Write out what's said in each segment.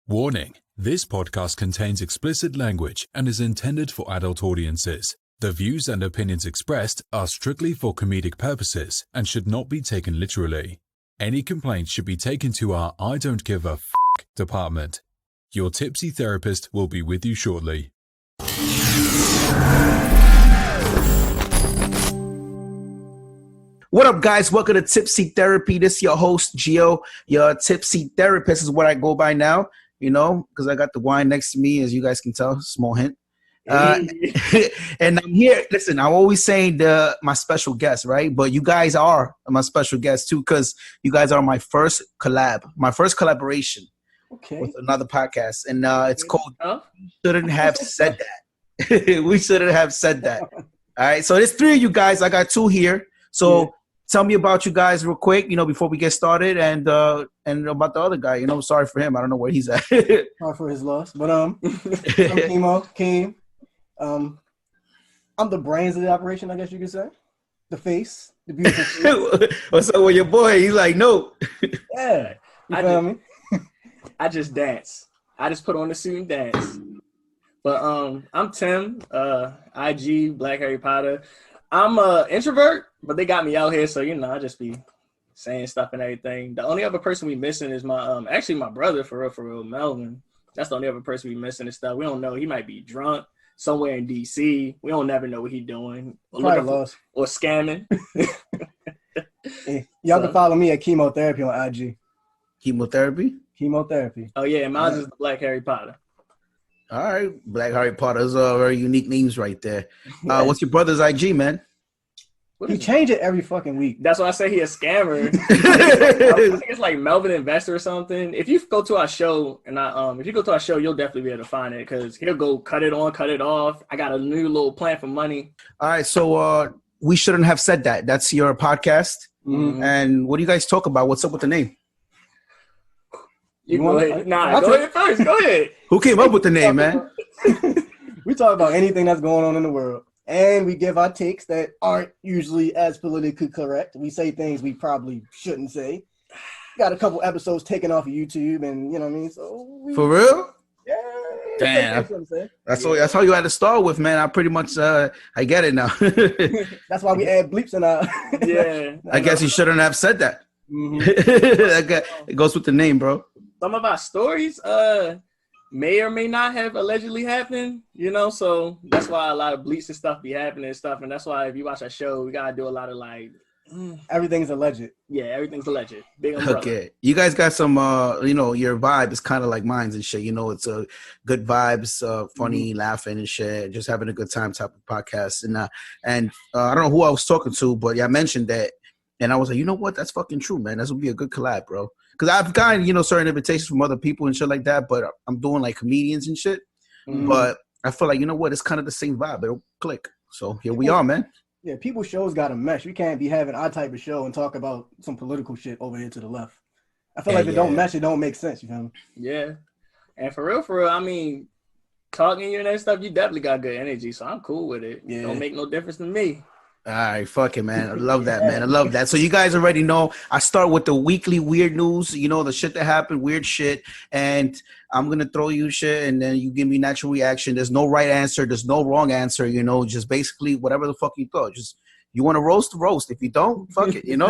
Warning, this podcast contains explicit language and is intended for adult audiences. The views and opinions expressed are strictly for comedic purposes and should not be taken literally. Any complaints should be taken to our I don't give a f**k department. Your tipsy therapist will be with you shortly. What up, guys? Welcome to Tipsy Therapy. This is your host, Gio. Your tipsy therapist is what I go by now, you know, because I got the wine next to me, as you guys can tell. Small hint. And I'm here. Listen, I'm always saying my special guest, right? But you guys are my special guest, too, because you guys are my first collaboration with another podcast. And it's called We Shouldn't Have Said That. We shouldn't have said that. All right. So there's three of you guys. I got two here. So tell me about you guys real quick, you know, before we get started, and about the other guy. You know, sorry for him. I don't know where he's at. Sorry for his loss. But I'm Keem. I'm the brains of the operation, I guess you could say. The face, the beautiful face. What's up with your boy? He's like, no. Yeah. You feel me? I just dance. I just put on the suit and dance. But I'm Tim, IG, Black Harry Potter. I'm an introvert, but they got me out here, so you know I just be saying stuff and everything. The only other person we missing is my actually my brother for real, Melvin. That's the only other person we missing and stuff. We don't know. He might be drunk somewhere in DC. We don't never know what he doing. Or scamming. Y'all can follow me at Chemotherapy on IG. Chemotherapy? Chemotherapy. Oh yeah, mine is Black Harry Potter. All right, Black Harry Potter. Those are very unique names right there. What's your brother's IG, man? He change it every fucking week. That's why I say he a scammer. I think it's like Melvin Investor or something. If you go to our show, and if you go to our show, you'll definitely be able to find it because he'll go cut it on, cut it off. I got a new little plan for money. All right, so We Shouldn't Have Said That. That's your podcast. Mm-hmm. And what do you guys talk about? What's up with the name? You go ahead. Go ahead first. Go ahead. Who came up with the name, man? We talk about anything that's going on in the world. And we give our takes that aren't usually as politically correct. We say things we probably shouldn't say. Got a couple episodes taken off of YouTube, and you know what I mean? So For real? Yeah. Damn. That's how you had to start with, man. I pretty much I get it now. That's why we add bleeps in our I guess you shouldn't have said that. Mm-hmm. It goes with the name, bro. Some of our stories may or may not have allegedly happened, you know, so that's why a lot of bleeps and stuff be happening and stuff, and that's why if you watch our show, we gotta do a lot of like everything's alleged. Yeah, everything's alleged. Big umbrella. Okay, you guys got some you know, your vibe is kind of like mine and shit, you know. It's good vibes, funny, laughing and shit, just having a good time type of podcast. And I don't know who I was talking to, but I mentioned that, and I was like, you know what, that's fucking true, man. This would be a good collab, bro. Because I've gotten, you know, certain invitations from other people and shit like that, but I'm doing like comedians and shit. Mm-hmm. But I feel like, you know what, it's kind of the same vibe. It'll click. So here we are, man. Yeah, people's shows got to mesh. We can't be having our type of show and talk about some political shit over here to the left. I feel like if it don't mesh, it don't make sense, you feel me? Yeah. And for real, I mean, talking to you and that stuff, you definitely got good energy, so I'm cool with it. Yeah. Don't make no difference to me. All right, fuck it, man. I love that, man. I love that. So you guys already know I start with the weekly weird news, you know, the shit that happened, weird shit. And I'm going to throw you shit, and then you give me natural reaction. There's no right answer. There's no wrong answer, you know, just basically whatever the fuck you thought. Just you want to roast. If you don't, fuck it, you know.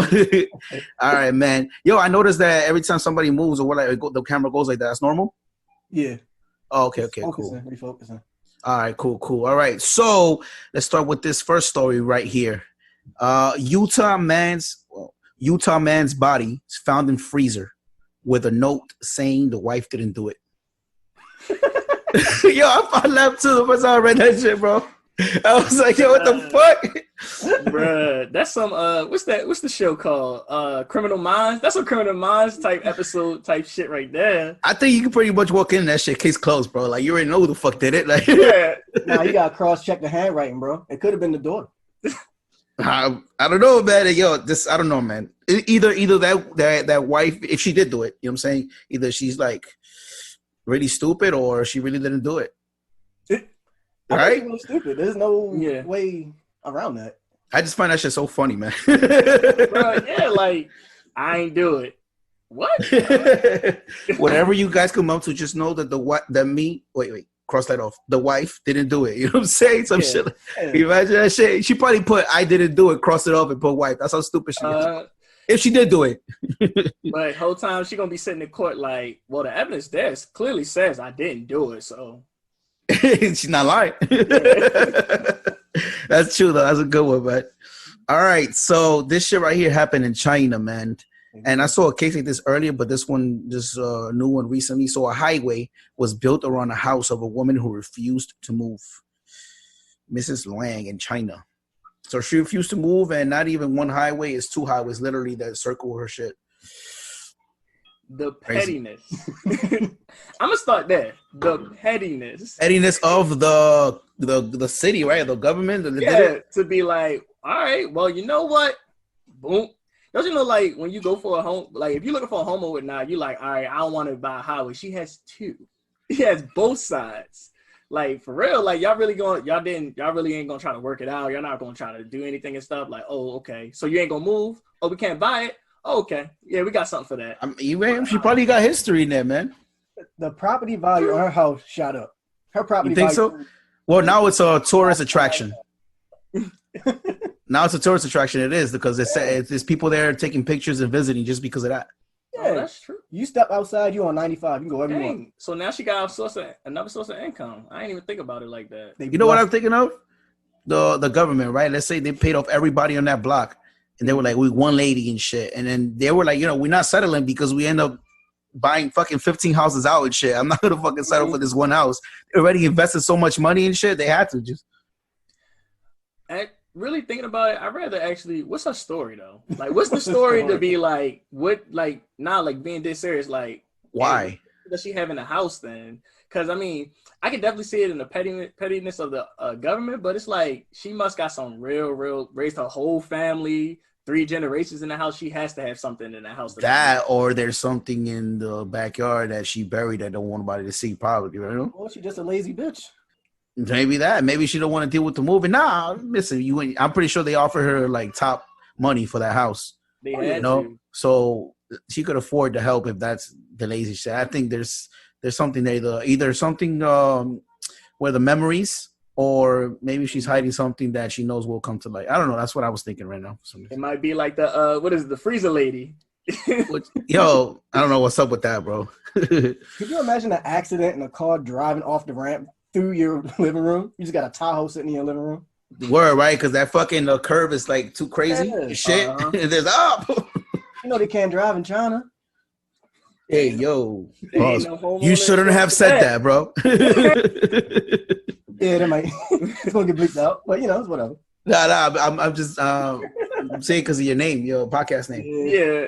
All right, man. Yo, I noticed that every time somebody moves or whatever, the camera goes like that. That's normal? Yeah. Oh, okay, cool. Refocusing. All right, cool. All right, so let's start with this first story right here. Utah man's body is found in freezer with a note saying the wife didn't do it. Yo, I laughed too the first time I read that shit, bro. I was like, yo, what the fuck? Bruh, that's some what's the show called? Criminal Minds? That's a Criminal Minds type episode type shit right there. I think you can pretty much walk in that shit, case closed, bro. Like you already know who the fuck did it. Like yeah. Nah, you gotta cross check the handwriting, bro. It could have been the daughter. I don't know, man. Yo, I don't know, man. Either that wife, if she did do it, you know what I'm saying? Either she's like really stupid or she really didn't do it. Right? Really stupid. There's no way around that. I just find that shit so funny, man. Bro, yeah, like I ain't do it. What? Whatever you guys come up to, just know that wait, cross that off. The wife didn't do it. You know what I'm saying? Some shit. Imagine that shit. She probably put I didn't do it, cross it off, and put wife. That's how stupid she is. If she did do it. But whole time she gonna be sitting in court like, well, the evidence there clearly says I didn't do it, so she's not lying. That's true though. That's a good one, man. All right, so this shit right here happened in China, man. And I saw a case like this earlier, but this new one recently. So a highway was built around a house of a woman who refused to move. Mrs. Lang in China. So she refused to move, and not even one highway, is two highways, literally, that circle her shit. The pettiness. I'm gonna start there. The pettiness. Pettiness of the city, right? The government. To be like, all right, well, you know what? Boom. Don't you know, like, when you go for a home, like, if you're looking for a home or whatnot, you're like, all right, I don't want to buy a highway. She has two. She has both sides. Like, for real, like, y'all really ain't gonna try to work it out. Y'all not gonna try to do anything and stuff. Like, oh, okay. So you ain't gonna move? Oh, we can't buy it? Oh, okay. Yeah, we got something for that. She probably got history in there, man. The property value on her house shot up. Her property value. You think so? Well, now it's a tourist attraction. Now it's a tourist attraction. It is, because there's people there taking pictures and visiting just because of that. Yeah, that's true. You step outside, you on 95. You can go everywhere. So now she got another source of income. I ain't even think about it like that. You know what I'm thinking of? The government, right? Let's say they paid off everybody on that block, and they were like, we one lady and shit. And then they were like, we're not settling because we end up buying fucking 15 houses out and shit. I'm not gonna fucking settle for this one house. They already invested so much money and shit. They had to just. Really thinking about it, I'd rather actually. What's her story though? Like, what's the story to be like? What, like, not like being this serious? Like, why does she have in the house then? Because I mean, I can definitely see it in the pettiness of the government, but it's like she must got some real raised her whole family, 3 generations in the house. She has to have something in the house. Or there's something in the backyard that she buried that don't want nobody to see. Probably, right? Well, she's just a lazy bitch. Maybe that. Maybe she don't want to deal with the moving. Nah, listen, I'm pretty sure they offer her like top money for that house. They had to. So she could afford the help if that's the lazy shit. I think there's something there. Either something where the memories, or maybe she's hiding something that she knows will come to light. I don't know. That's what I was thinking right now. It might be like the freezer lady. Yo, I don't know what's up with that, bro. Could you imagine an accident in a car driving off the ramp through your living room? You just got a Tahoe sitting in your living room. Word, right? Because that fucking curve is like too crazy. Yeah. Shit. There's up. You know they can't drive in China. Hey, yo. You shouldn't have said that, bro. Yeah, they might. It's going to get bleeped out. But, it's whatever. Nah, I'm just I'm saying because of your name, your podcast name. Yeah.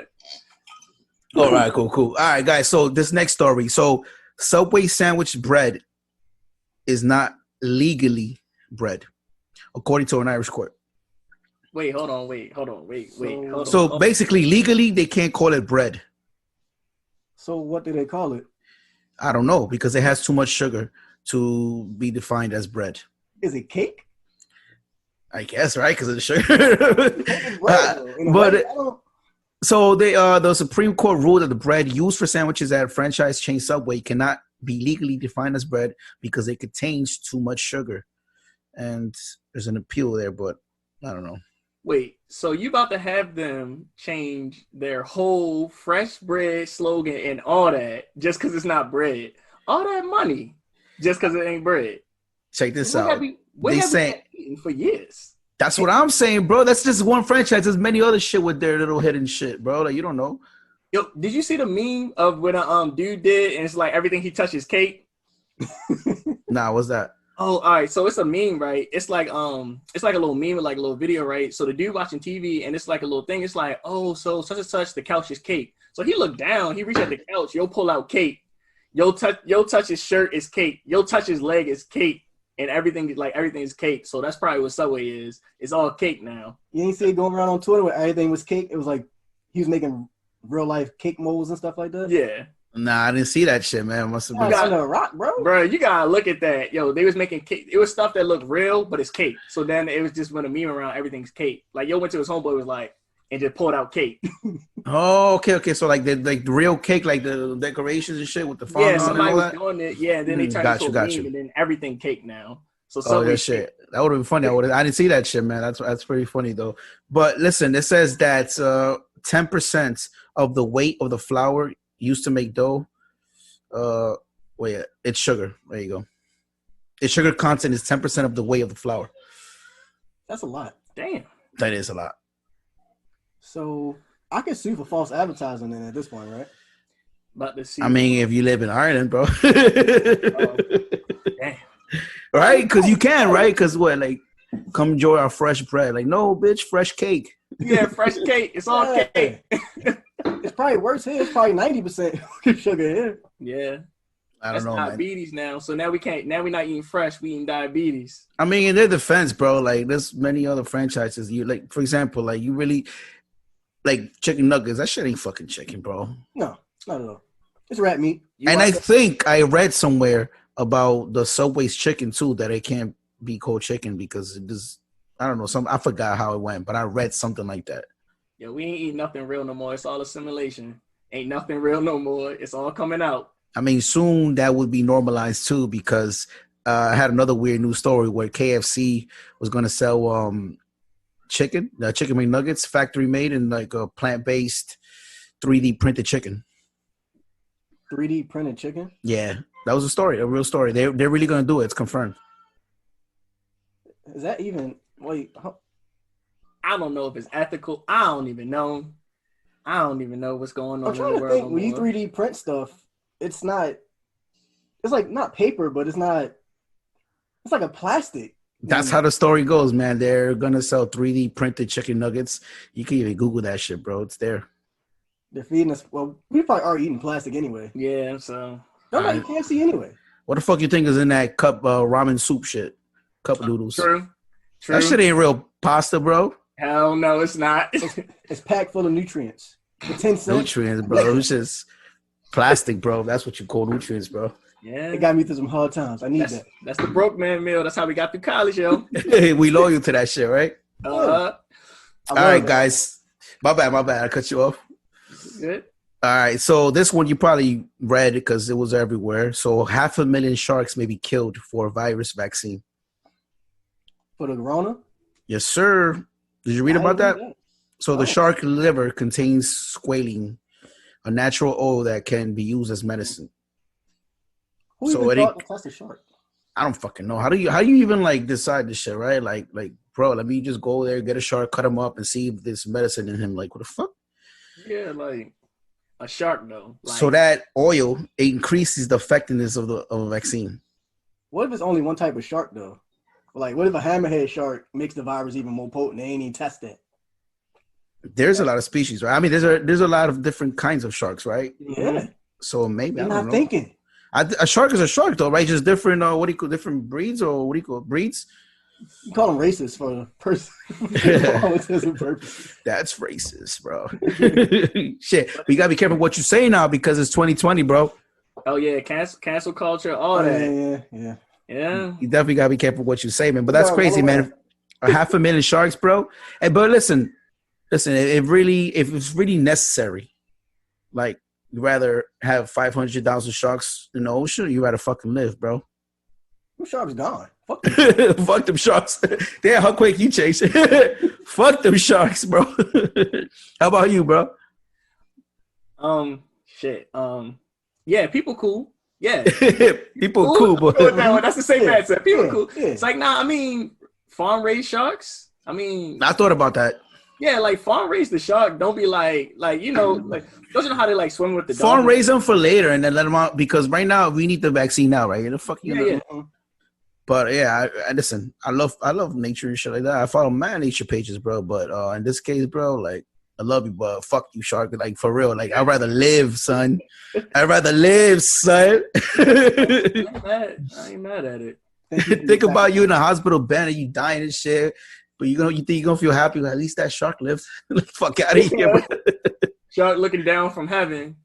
All right, cool. All right, guys. So this next story. So Subway sandwich bread is not legally bread, according to an Irish court. Wait, hold on. So basically, legally, they can't call it bread. So what do they call it? I don't know, because it has too much sugar to be defined as bread. Is it cake? I guess, right? Because of the sugar. So the Supreme Court ruled that the bread used for sandwiches at franchise chain Subway cannot be legally defined as bread because it contains too much sugar. And there's an appeal there, but I don't know. Wait, so you about to have them change their whole fresh bread slogan and all that just because it's not bread? All that money just because it ain't bread? Check this out. They say for years. That's what I'm saying, bro. That's just one franchise. There's many other shit with their little hidden shit, bro. Like, you don't know. Yo, did you see the meme of when a dude did and it's like everything he touches cake? Nah, what's that? Oh, all right. So it's a meme, right? It's like a little meme with like a little video, right? So the dude watching TV and it's like a little thing. It's like, oh, so such and such, the couch is cake. So he looked down, he reached at the couch, yo pull out cake. Yo touch his shirt is cake. Yo touch his leg is cake. And everything is cake. So that's probably what Subway is. It's all cake now. You ain't see it going around on Twitter where everything was cake? It was like he was making real life cake molds and stuff like that? Yeah. Nah, I didn't see that shit, man. Must have been under a rock, bro. Bro, you gotta look at that. Yo, they was making cake. It was stuff that looked real, but it's cake. So then it was just when a meme around everything's cake. Like, yo went to his homeboy, was like, and just poured out cake. Oh, okay. So like the real cake, like the decorations and shit with the font Yeah, on and somebody all was that. doing it. Yeah, and then they turned it into a meme, and then everything cake now. So Oh, that shit. That would have been funny. I didn't see that shit, man. That's pretty funny though. But listen, it says that 10% of the weight of the flour used to make dough. It's sugar. There you go. Its sugar content is 10% of the weight of the flour. That's a lot. Damn. That is a lot. So I can sue for false advertising then at this point, right? About to see. I mean, if you live in Ireland, bro. Damn. Right? Because you can, right? Because like, come enjoy our fresh bread. Like, no, bitch, fresh cake. Yeah, fresh cake. It's all cake. It's probably worse here. It's probably 90% sugar here. Yeah. I don't know, diabetes now. So now we can't. Now we're not eating fresh. We eating diabetes. I mean, in their defense, bro, like there's many other franchises. You like, for example, like you really like chicken nuggets. That shit ain't fucking chicken, bro. No, not at all. It's rat meat. I think I read somewhere about the Subway's chicken too that it can't be called chicken because it just, I don't know, I forgot how it went, but I read something like that. Yeah, we ain't eating nothing real no more. It's all assimilation. Ain't nothing real no more. It's all coming out. I mean, soon that would be normalized too because I had another weird news story where KFC was going to sell chicken McNuggets, factory made in like a plant-based 3D printed chicken. 3D printed chicken? Yeah, that was a real story. They're really going to do it. It's confirmed. Is that even, I don't know if it's ethical. I don't even know what's going on I'm trying in the to world. think, when you 3D print stuff, it's like not paper, but it's like a plastic. That's how the story goes, man. They're going to sell 3D printed chicken nuggets. You can even Google that shit, bro. It's there. They're feeding us. Well, we probably are eating plastic anyway. Yeah, so. Nobody can't see anyway. What the fuck you think is in that cup ramen soup shit? Cup noodles. True. That shit ain't real pasta, bro. Hell no, it's not. It's packed full of nutrients. For 10 cents. Nutrients, bro. It's just plastic, bro. That's what you call nutrients, bro. Yeah. It got me through some hard times. I need that. That's the broke man meal. That's how we got through college, yo. We loyal to that shit, right? All right, guys. My bad. I cut you off. Good. All right. So this one you probably read because it was everywhere. So 500,000 sharks may be killed for a virus vaccine. For the corona? Yes, sir. Did you read about that? So the Oh. shark liver contains squalene, a natural oil that can be used as medicine. Who So even thought to test a shark? I don't fucking know. How do you even like decide this shit, right? Like, bro, let me just go there, get a shark, cut him up, and see if there's medicine in him. Like, what the fuck? Yeah, like a shark though. Like, So that oil increases the effectiveness of a vaccine. What if it's only one type of shark though? Like, what if a hammerhead shark makes the virus even more potent? They ain't even test that. There's a lot of species, right? I mean, there's a lot of different kinds of sharks, right? Yeah. So maybe I'm I don't not know. thinking. A shark is a shark, though, right? Just different. What do you call different breeds, or what do you call breeds? You call them racist for the person. That's racist, bro. Shit, but you gotta be careful what you say now because it's 2020, bro. Oh yeah, cancel culture, all that. Yeah. You definitely gotta be careful what you say, man. But that's crazy, man. 500,000 sharks, bro. Hey, but listen. If it's really necessary, like you rather have 500,000 sharks in the ocean, you rather fucking live, bro. Them sharks gone. Fuck them. Fuck them sharks. Damn, how quick you chase. Fuck them sharks, bro. How about you, bro? Shit. Yeah, people cool. Yeah. People cool, but that's the same answer. People cool. Yeah. It's like, nah, I mean, farm raised sharks. I mean, I thought about that. Yeah, like farm raise the shark. Don't be like you know, like don't you know how they like swim with the farm dolphins? raise them for later and then let them out because right now we need the vaccine now, right? The fuck you know. Yeah. But yeah, I listen. I love nature and shit like that. I follow my nature pages, bro. But in this case, bro, like I love you, but fuck you, shark. Like for real, like I'd rather live, son. I'd rather live, son. I ain't mad at it. Think about you in a hospital bed and you dying and shit. But you think you're gonna feel happy? At least that shark lived. Fuck out of here, bro. Shark looking down from heaven.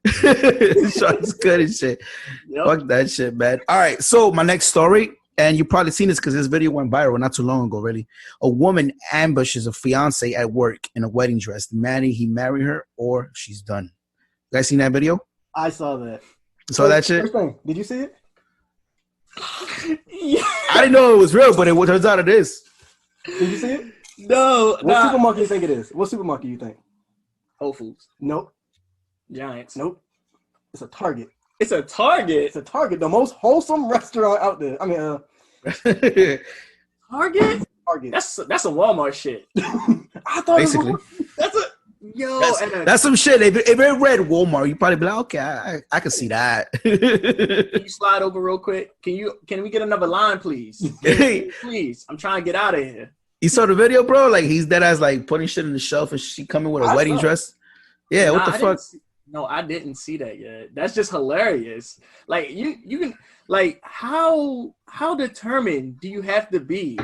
Shark's good and shit. Yep. Fuck that shit, man. All right, so my next story and you probably seen this because this video went viral not too long ago, really. A woman ambushes a fiance at work in a wedding dress. He marry her or she's done. You guys seen that video? I saw that. Saw that shit? First thing, did you see it? Yeah. I didn't know it was real, but it turns out it is. Did you see it? No. What supermarket you think it is? What supermarket you think? Whole Foods. Nope. Giants. Nope. It's a Target. It's a Target. It's a Target, the most wholesome restaurant out there. I mean, Target? Target. That's some Walmart shit. I thought Basically. That's a That's some shit. If it read Walmart, you probably be like, okay, I can see that. Can you slide over real quick? Can we get another line, please? Please. I'm trying to get out of here. You saw the video, bro? Like he's dead ass like putting shit in the shelf and she coming with a wedding dress. Yeah, what the fuck? No, I didn't see that yet. That's just hilarious. Like you can like how determined do you have to be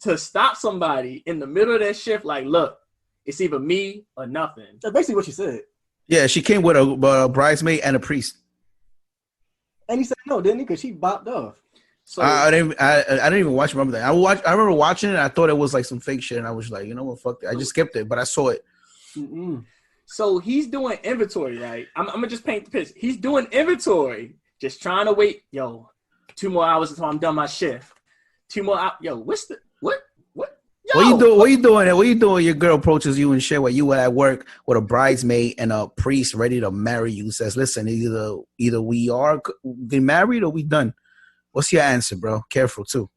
to stop somebody in the middle of that shift? Like, look, it's either me or nothing. That's basically what she said. Yeah, she came with a bridesmaid and a priest. And he said no, didn't he? Because she bopped off. So I didn't even remember that. I remember watching it. I thought it was like some fake shit, and I was like, you know what, fuck that. I just skipped it, but I saw it. Mm-mm. So he's doing inventory, right? I'm gonna just paint the picture. He's doing inventory, just trying to wait. Yo, 2 more hours until I'm done my shift. 2 more hours. Yo, what's the what? Yo. What you doing? What you doing? Your girl approaches you and shit while you were at work with a bridesmaid and a priest ready to marry you. Says, listen, either we are getting married or we done. What's your answer, bro? Careful too.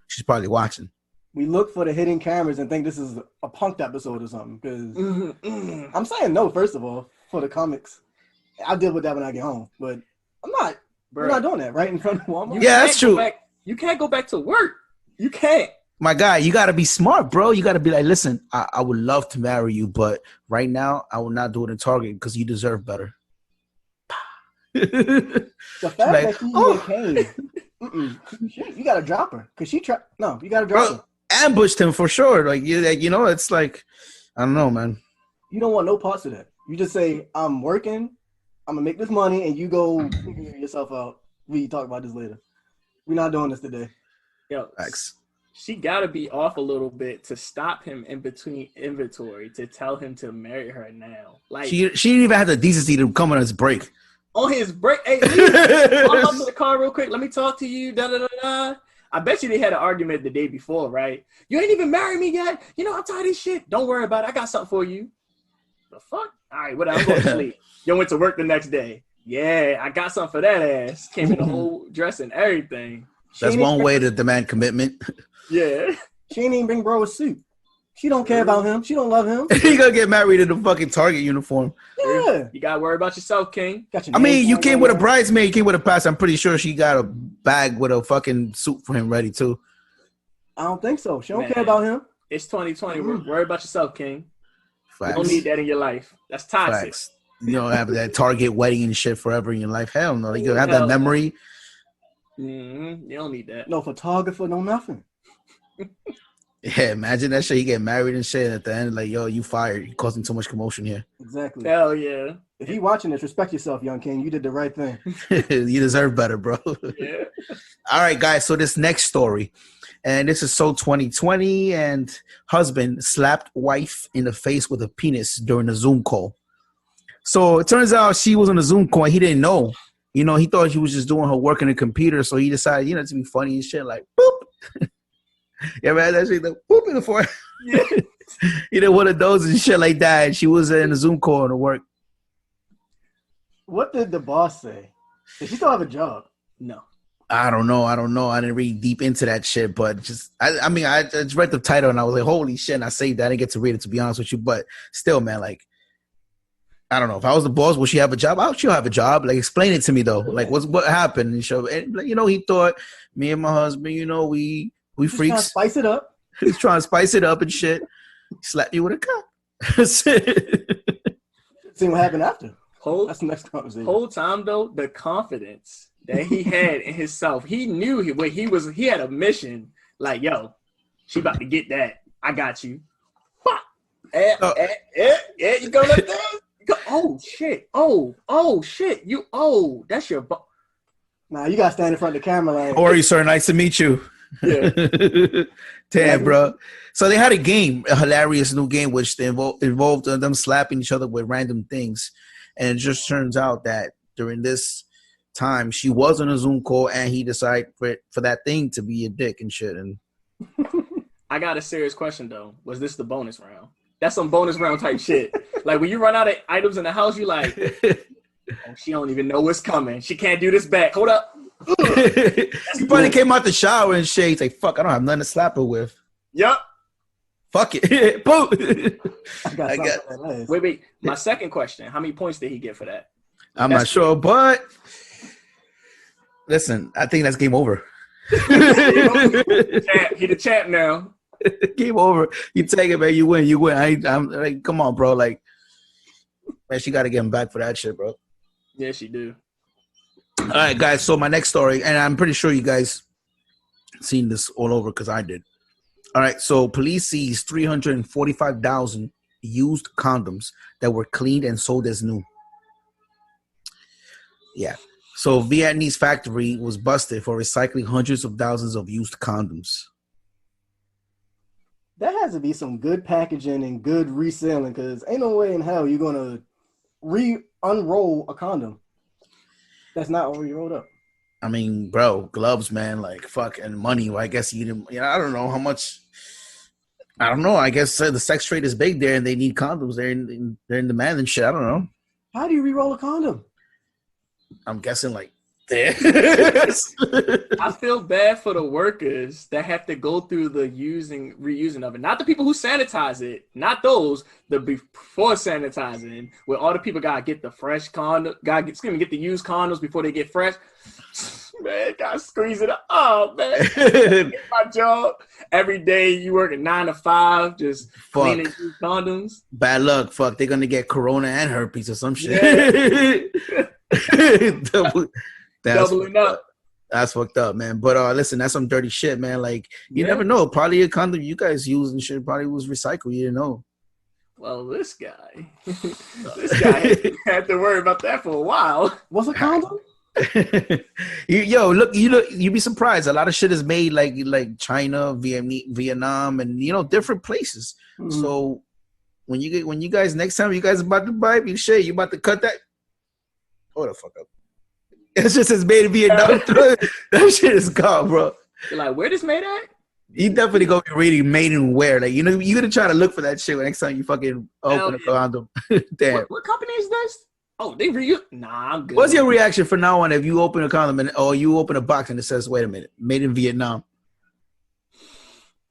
She's probably watching. We look for the hidden cameras and think this is a punked episode or something. Because I'm saying no, first of all, for the comics. I'll deal with that when I get home. But I'm not. We're not doing that right in front of Walmart. Yeah, that's true. You can't go back to work. You can't. My guy, you got to be smart, bro. You got to be like, listen, I would love to marry you, but right now I will not do it in Target because you deserve better. The fact that she even came, you got to drop her because she tried. No, you got to drop her. Ambushed him for sure. Like you know, it's like I don't know, man. You don't want no parts of that. You just say, I'm working, I'm gonna make this money, and you go figure yourself out. We talk about this later. We're not doing this today. Yo, thanks. She gotta be off a little bit to stop him in between inventory to tell him to marry her now. Like she didn't even have the decency to come on his break. On his break, hey, I'm up to the car real quick. Let me talk to you. Da da da da. I bet you they had an argument the day before, right? You ain't even married me yet. You know I'm tired of this shit. Don't worry about it. I got something for you. The fuck? All right, whatever. I'm going to sleep. You went to work the next day. Yeah, I got something for that ass. Came in the whole dress and everything. That's one way to demand commitment. Yeah. She ain't even bring bro a suit. She don't care about him. She don't love him. He gonna get married in the fucking Target uniform. Yeah. You gotta worry about yourself, King. I mean, you came with a bridesmaid, you came with a pass. I'm pretty sure she got a bag with a fucking suit for him ready too. I don't think so. She don't care about him. It's 2020. Worry about yourself, King. Facts. You don't need that in your life. That's toxic. Facts. You don't have that Target wedding and shit forever in your life. Hell no. You have that memory. You don't need that. No photographer, no nothing. Yeah, imagine that shit. You get married and shit. At the end, like, yo, you fired. You causing too much commotion here. Exactly. Hell yeah. If he watching this, respect yourself, young king. You did the right thing. You deserve better, bro. Yeah. All right, guys. So this next story, and this is so 2020. And husband slapped wife in the face with a penis during a Zoom call. So it turns out she was on a Zoom call. He didn't know. You know, he thought she was just doing her work on the computer. So he decided, you know, to be funny and shit, like, boop. Yeah, man, that shit like whoop in the forehead. Yeah. You know, one of those and shit like that. And she was in a Zoom call to work. What did the boss say? Does she still have a job? No. I don't know. I didn't read deep into that shit, but I just read the title and I was like, holy shit, and I saved that. I didn't get to read it, to be honest with you. But still, man, like, I don't know. If I was the boss, would she have a job? She'll have a job. Like, explain it to me, though. Like, what happened? And you know, he thought me and my husband, you know, we freaks. Trying to spice it up. He's trying to spice it up and shit. Slap you with a cup. That's it. See what happened after. That's the next conversation. Whole time though, the confidence that he had in himself, he knew he had a mission. Like, yo, she about to get that. I got you. You go like that. Oh shit. Oh shit. That's your. Nah, you gotta stand in front of the camera like. How are you, sir? Nice to meet you. Yeah. Damn, bro. So they had a game, a hilarious new game, which involved them slapping each other with random things. And it just turns out that during this time, she was on a Zoom call, and he decided for that thing to be a dick and shit. And I got a serious question, though. Was this the bonus round? That's some bonus round type shit. Like, when you run out of items in the house, you like, oh, she don't even know what's coming. She can't do this back. Hold up. He probably came out the shower and shit. He's like, fuck, I don't have nothing to slap her with. Yep. Fuck it. Boom. I got Wait. My second question. How many points did he get for that? I'm not sure, but listen, I think that's game over. He the champ now. Game over. You take it, man. You win. I'm like, come on, bro. Like, man, she got to get him back for that shit, bro. Yeah, she do. All right, guys. So my next story, and I'm pretty sure you guys seen this all over because I did. All right. So police seized 345,000 used condoms that were cleaned and sold as new. Yeah. So Vietnamese factory was busted for recycling hundreds of thousands of used condoms. That has to be some good packaging and good reselling, because ain't no way in hell you're gonna unroll a condom that's not already rolled up. I mean, bro, gloves, man, like fucking money. Well, I guess you didn't. I don't know how much. I don't know. I guess the sex trade is big there, and they need condoms. They're in demand and shit. I don't know. How do you re-roll a condom? I'm guessing like there. I feel bad for the workers that have to go through the reusing of it. Not the people who sanitize it, not those. The before sanitizing, where all the people gotta get the fresh condom, get the used condoms before they get fresh. Man, gotta squeeze it up. Oh man, my job every day. You working 9 to 5, just cleaning used condoms. Bad luck. Fuck, they're gonna get corona and herpes or some shit. Yeah. Doubling up. That's fucked up, man. But listen, that's some dirty shit, man. Like you never know. Probably a condom you guys use and shit probably was recycled. You didn't know. Well, this guy had to worry about that for a while. What's a condom? You'd be surprised. A lot of shit is made like China, Vietnam, and different places. Mm-hmm. So when you guys next time you guys about to buy me shit, you about to cut that. Hold the fuck up. It's just as made in Vietnam. That shit is gone, bro. You're like, where this made at? You definitely gonna be reading made in where. Like, you're gonna try to look for that shit next time you fucking open a condom. Damn. What company is this? Oh, they reuse. Nah, I'm good. What's your reaction from now on if you open a condom or you open a box and it says, wait a minute, made in Vietnam?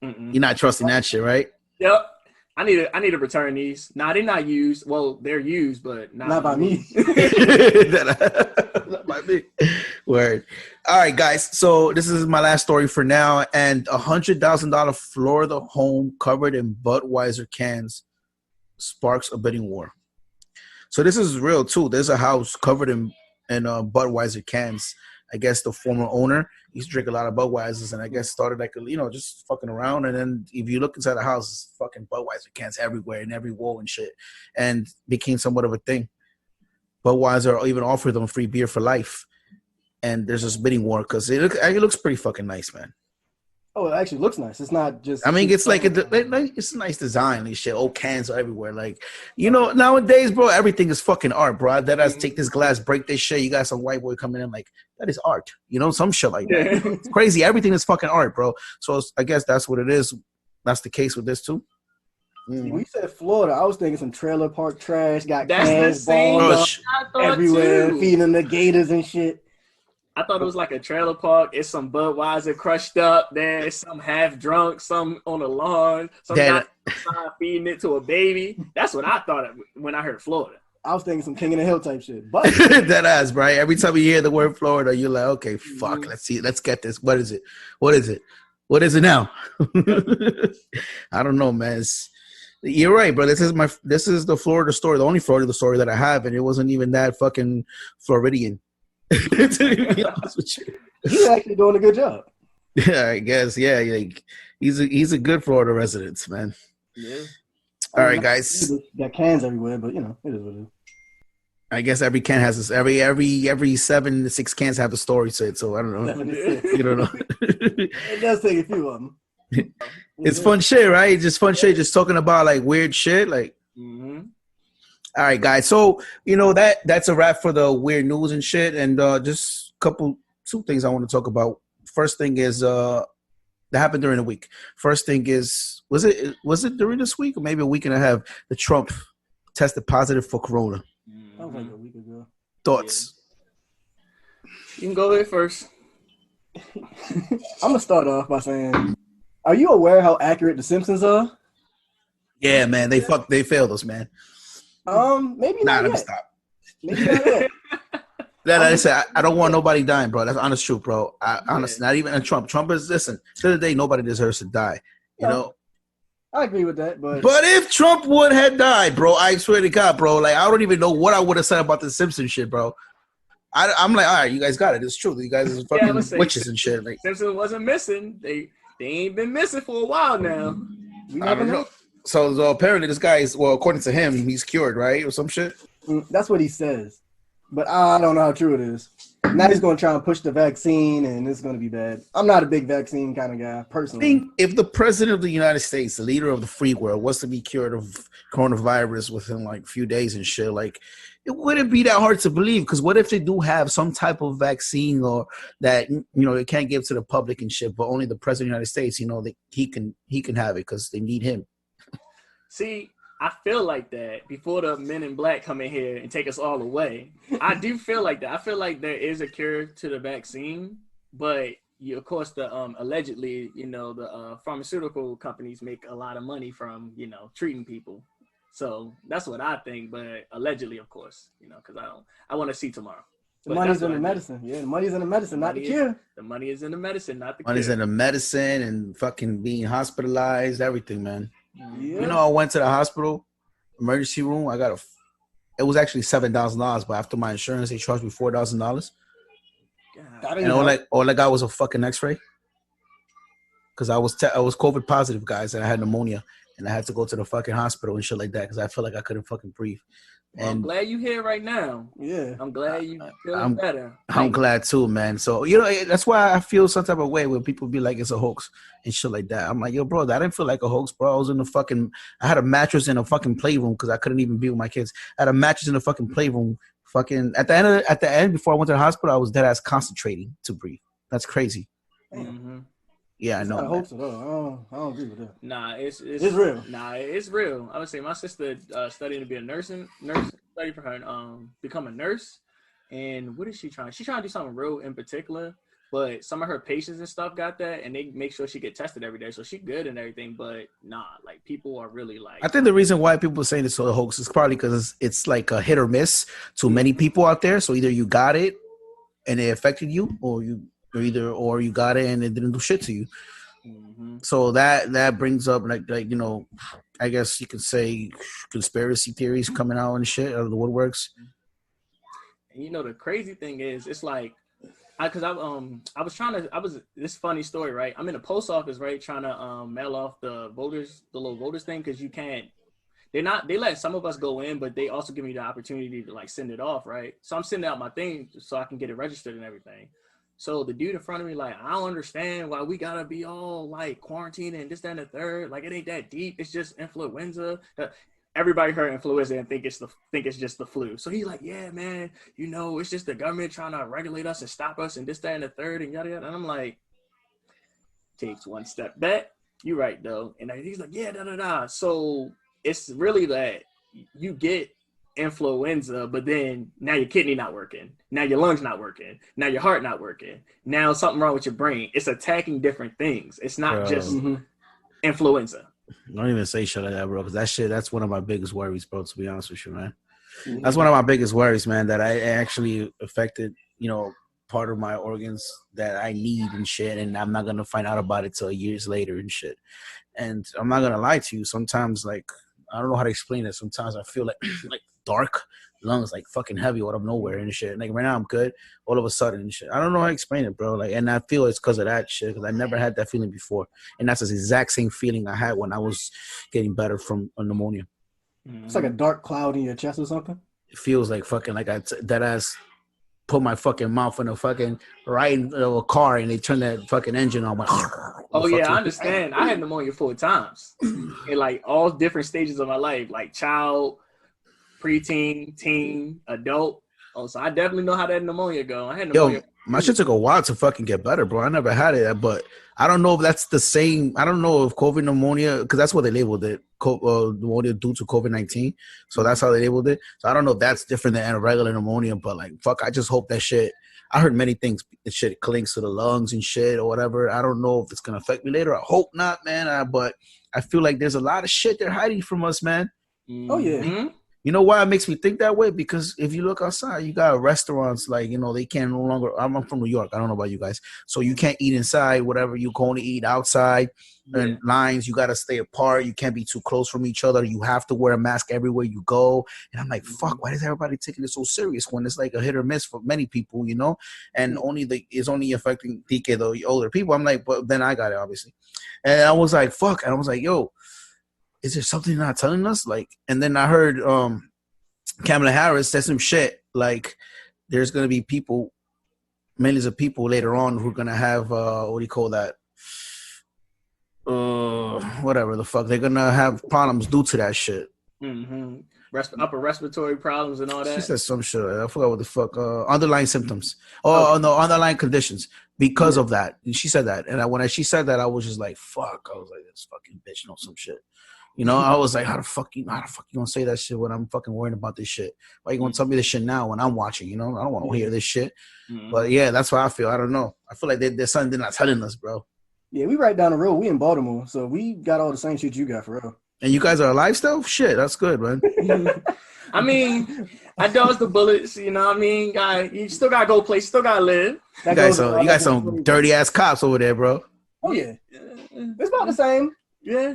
You're not trusting that shit, right? Yep. I need to return these. Nah, they're not used. Well, they're used, but not by me. Not by me. Word. All right, guys. So this is my last story for now. And $100,000 Florida home covered in Budweiser cans sparks a bidding war. So this is real too. There's a house covered in Budweiser cans. I guess the former owner used to drink a lot of Budweisers, and I guess started just fucking around. And then if you look inside the house, it's fucking Budweiser cans everywhere in every wall and shit, and became somewhat of a thing. Budweiser even offered them free beer for life, and there's this bidding war because it looks pretty fucking nice, man. Oh, it actually looks nice. It's not just. I mean, it's like it's a nice design and shit. Old cans are everywhere. Like, nowadays, bro, everything is fucking art, bro. That has take this glass, break this shit. You got some white boy coming in like that is art. Some shit like that. It's crazy. Everything is fucking art, bro. So I guess that's what it is. That's the case with this too. When you said Florida, I was thinking some trailer park trash. Got that's cans the same everywhere, too. feeding the gators and shit. I thought it was like a trailer park. It's some Budweiser crushed up there. It's some half drunk, some on the lawn, some guy feeding it to a baby. That's what I thought when I heard Florida. I was thinking some King of the Hill type shit. But that ass, right? Every time you hear the word Florida, you're like, okay, fuck, let's see. Let's get this. What is it? What is it? What is it now? I don't know, man. You're right, bro. This is the Florida story, the only Florida story that I have, and it wasn't even that fucking Floridian. To be honest with you. He's actually doing a good job. Yeah, I guess. Yeah, like he's a good Florida resident, man. Yeah. All right, guys. Got cans everywhere, but it is what it is. I guess every can has this. Every 7 to 6 cans have a story to it. So I don't know. 7 to 6. You don't know. It does take a few of them. It's fun shit, right? Just fun shit. Just talking about like weird shit. Like, all right, guys. So that's a wrap for the weird news and shit. And just two things I want to talk about. First thing is that happened during the week. First thing is was it during this week or maybe a week and a half? The Trump tested positive for corona. That was like a week ago. Thoughts? Yeah. You can go ahead first. I'm gonna start off by saying, are you aware how accurate the Simpsons are? Yeah, man. They failed us, man. Maybe not let me yet. stop. Maybe not yet. I don't want nobody dying, bro. That's honest truth, bro. Honestly, not even Trump. Trump is, listen, to the day, nobody deserves to die. You know? I agree with that, but if Trump would have died, bro, I swear to God, bro, like I don't even know what I would have said about the Simpsons shit, bro. I'm like, all right, you guys got it. It's true. You guys are fucking witches and shit. Like, Simpsons wasn't missing. They ain't been missing for a while now. I don't know. So apparently this guy is, well, according to him, he's cured, right, or some shit. That's what he says. But I don't know how true it is. Now he's going to try and push the vaccine, and it's going to be bad. I'm not a big vaccine kind of guy, personally. I think if the president of the United States, the leader of the free world, was to be cured of coronavirus within like a few days and shit, like it wouldn't be that hard to believe. Because what if they do have some type of vaccine or that they can't give to the public and shit, but only the president of the United States, that he can have it because they need him. See, I feel like that before the men in black come in here and take us all away. I do feel like that. I feel like there is a cure to the vaccine, but of course, the allegedly, the pharmaceutical companies make a lot of money from, treating people. So that's what I think. But allegedly, of course, because I want to see tomorrow. The money's in the medicine. Yeah, the money's in the medicine, not the cure. The money is in the medicine, not the cure. Money's in the medicine and fucking being hospitalized, everything, man. Yeah. I went to the hospital, emergency room. It was actually $7,000, but after my insurance, they charged me $4,000. And all I got was a fucking X-ray. Because I was COVID positive, guys, and I had pneumonia, and I had to go to the fucking hospital and shit like that because I felt like I couldn't fucking breathe. Well, I'm glad you're here right now. Yeah. I'm glad you feeling better. I'm glad too, man. So, that's why I feel some type of way when people be like, it's a hoax and shit like that. I'm like, yo, bro, that didn't feel like a hoax, bro. I had a mattress in a fucking playroom because I couldn't even be with my kids. I had a mattress in a fucking playroom. Fucking at the end, before I went to the hospital, I was dead ass concentrating to breathe. That's crazy. Mm-hmm. Yeah, I know. Not a hoax at all. I don't agree with that. Nah, it's real. Nah, it's real. I would say my sister studying to be a nurse, study for her become a nurse. And what is she trying? She's trying to do something real in particular, but some of her patients and stuff got that, and they make sure she get tested every day, so she good and everything. But nah, like people are really like. I think the reason why people are saying it's a hoax is probably because it's like a hit or miss to many people out there. So either you got it and it affected you, or you got it and it didn't do shit to you. Mm-hmm. So that brings up like I guess you could say conspiracy theories coming out and shit out of the woodworks. And the crazy thing is, it's like, this funny story, right? I'm in the post office, right, trying to mail off the little voters thing, because you can't. They let some of us go in, but they also give me the opportunity to like send it off, right? So I'm sending out my thing so I can get it registered and everything. So the dude in front of me, like, I don't understand why we gotta be all like quarantined and this, that, and the third. Like, it ain't that deep. It's just influenza. Everybody heard influenza and think it's just the flu. So he's like, yeah, man, it's just the government trying to regulate us and stop us and this, that, and the third and yada yada. And I'm like, takes one step back. You're right though. And he's like, yeah, da da da. So it's really that you get influenza, but then now your kidney not working, now your lungs not working, now your heart not working, now something wrong with your brain. It's attacking different things. It's not just influenza. Don't even say shit like that, bro, because that's one of my biggest worries, bro, to be honest with you, man. That's one of my biggest worries, man, that I actually affected part of my organs that I need and shit, and I'm not gonna find out about it till years later and shit. And I'm not gonna lie to you, sometimes, like, I don't know how to explain it. Sometimes I feel like dark lungs, like fucking heavy out of nowhere and shit. Like right now I'm good, all of a sudden and shit. I don't know how to explain it, bro. Like, and I feel it's because of that shit, because I never had that feeling before, and that's the exact same feeling I had when I was getting better from a pneumonia. It's like a dark cloud in your chest or something. it feels like fucking like that ass put my fucking mouth in a fucking a car and they turn that fucking engine on. Oh yeah, I understand. I had pneumonia 4 times in like all different stages of my life, like child, preteen, teen, adult. Oh, so I definitely know how that pneumonia go. I had pneumonia. Yo, my shit took a while to fucking get better, bro. I never had it, but I don't know if that's the same. I don't know if COVID pneumonia, because that's what they labeled it, pneumonia due to COVID-19. So that's how they labeled it. So I don't know if that's different than a regular pneumonia, but like, fuck, I just hope that shit. I heard many things. The shit clings to the lungs and shit or whatever. I don't know if it's gonna affect me later. I hope not, man. But I feel like there's a lot of shit they're hiding from us, man. Oh yeah. Mm-hmm. You know why it makes me think that way? Because if you look outside, you got restaurants like, you know, they can no longer. I'm from New York. I don't know about you guys. So you can't eat inside, whatever. You can only eat outside. And lines, you got to stay apart. You can't be too close from each other. You have to wear a mask everywhere you go. And I'm like, fuck, why is everybody taking it so serious when it's like a hit or miss for many people, you know? And it's only affecting DK, the older people. I'm like, but then I got it, obviously. And I was like, fuck. And I was like, yo, is there something not telling us? Like, and then I heard Kamala Harris said some shit like there's gonna be millions of people later on who are gonna have what do you call that? Whatever the fuck, they're gonna have problems due to that shit. Mm-hmm. Upper respiratory problems and all that. She said some shit. I forgot what the fuck. Underlying symptoms. Oh no, underlying conditions because of that. And she said that, and when she said that, I was just like, fuck. I was like, this fucking bitch knows some shit. You know, I was like, how the fuck you gonna say that shit when I'm fucking worrying about this shit? Why you gonna tell me this shit now when I'm watching? You know, I don't want to hear this shit. Mm-hmm. But yeah, that's how I feel. I don't know. I feel like there's something they're not telling us, bro. Yeah, we right down the road. We in Baltimore, so we got all the same shit you got for real. And you guys are alive still? Shit, that's good, man. I mean, I dodged the bullets. You know what I mean? You still gotta go play. Still gotta live. You got some dirty ass cops over there, bro. Oh yeah, it's about the same. Yeah.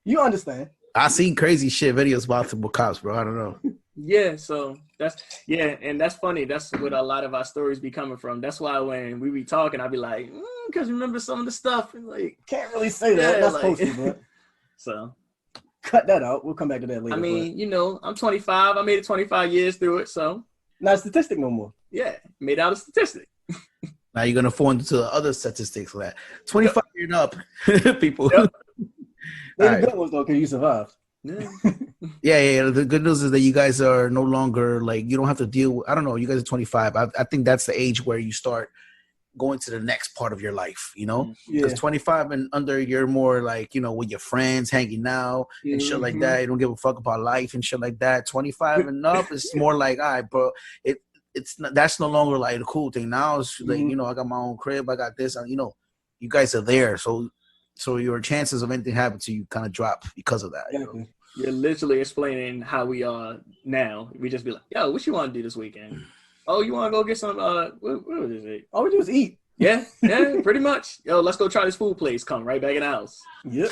You understand. I seen crazy shit videos about multiple cops, bro. I don't know. Yeah, so and that's funny. That's what a lot of our stories be coming from. That's why when we be talking, I be like, because remember some of the stuff, and like can't really say that. That's like, supposed to, but so cut that out. We'll come back to that later. I mean, you know, I'm 25. I made it 25 years through it, so not a statistic no more. Yeah, made out a statistic. Now you're gonna fall into the other statistics for that. 25 and up, people. Yep. They're the good ones though, because you survived. Yeah. The good news is that you guys are no longer like you don't have to deal with. I don't know. You guys are 25. I think that's the age where you start going to the next part of your life. You know, because 25 and under, you're more like, you know, with your friends, hanging out and shit like that. You don't give a fuck about life and shit like that. 25 and up is more like, all right, bro. It's not, that's no longer like the cool thing. Now it's like, you know, I got my own crib. I got this. You know, you guys are there, so your chances of anything happening to you kind of drop because of that. You know? You're literally explaining how we are now. We just be like, yo, what you want to do this weekend? Oh, you want to go get some, what is it? All we do is eat. Yeah, pretty much. Yo, let's go try this food place. Come right back in the house. Yep.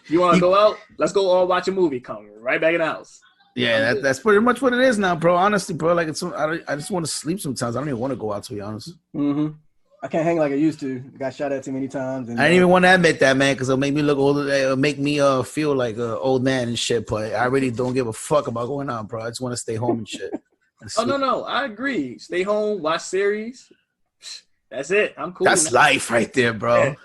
You want to go out? Let's go all watch a movie. Come right back in the house. Yeah, that's pretty much what it is now, bro. Honestly, bro, like I just want to sleep sometimes. I don't even want to go out, to be honest. Mm-hmm. I can't hang like I used to. Got shot at too many times. And, I didn't even want to admit that, man, because it'll make me look older. It'll make me feel like an old man and shit. But I really don't give a fuck about going out, bro. I just want to stay home and shit. Oh, no. I agree. Stay home, watch series. That's it. I'm cool. That's life right there, bro.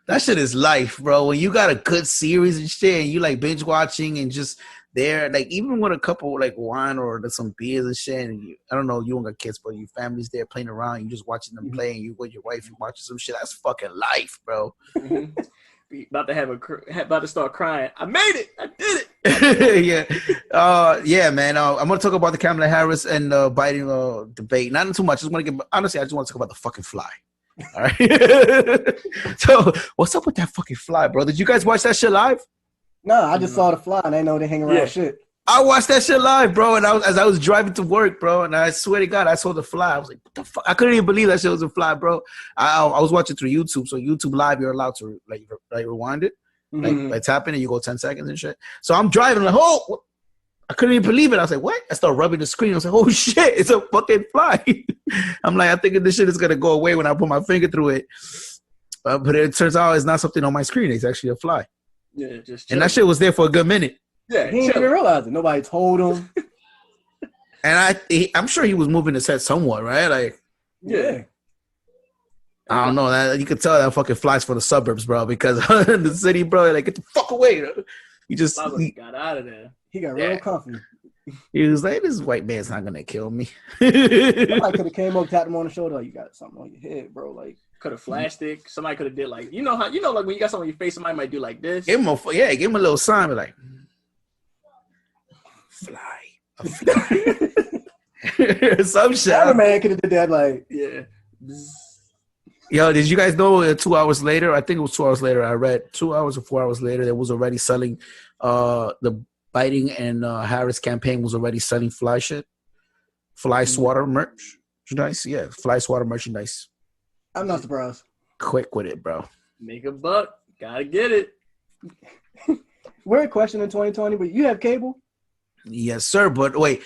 That shit is life, bro. When you got a good series and shit, and you like binge watching and just there, like even with a couple like wine or some beers and shit, and I don't know, you don't got kids, but your family's there playing around, you just watching them play, and you with your wife, you watching some shit. That's fucking life, bro. About to start crying. I made it. I did it. Yeah, man. I'm gonna talk about the Kamala Harris and Biden debate. Not too much. I just want to talk about the fucking fly. All right. So, what's up with that fucking fly, bro? Did you guys watch that shit live? No, I just saw the fly and I know they hang around shit. I watched that shit live, bro, and as I was driving to work, bro, and I swear to God, I saw the fly. I was like, what the fuck? I couldn't even believe that shit was a fly, bro. I was watching through YouTube, so YouTube Live, you're allowed to like rewind it, like tap in and you go 10 seconds and shit. So I'm driving, like, oh, I couldn't even believe it. I was like, what? I started rubbing the screen. I was like, oh shit, it's a fucking fly. I'm like, I think this shit is gonna go away when I put my finger through it, but it turns out it's not something on my screen. It's actually a fly. Yeah, just and that shit was there for a good minute. Yeah, he didn't even realize it. Nobody told him. And I'm sure he was moving his head somewhat, right? Like, Yeah. I don't know. That you could tell that fucking flies for the suburbs, bro. Because in the city, bro, like get the fuck away. He just got out of there. He got real comfy. He was like, "This white man's not gonna kill me." Somebody could have came up, tapped him on the shoulder, like, "You got something on your head, bro." Like, could have flashed it. Somebody could have did like, like when you got something on your face, somebody might do like this. Give him a little sign, but like, fly. Some shit. Man could have did that, like, yeah. Yo, did you guys know 2 hours later? I think it was 2 hours later. I read 2 hours or 4 hours later, they was already selling the Biden and Harris campaign was already selling fly swatter merchandise. Yeah, fly swatter merchandise. I'm not surprised. Quick with it, bro. Make a buck. Gotta get it. We're in question in 2020, but you have cable? Yes, sir. But wait,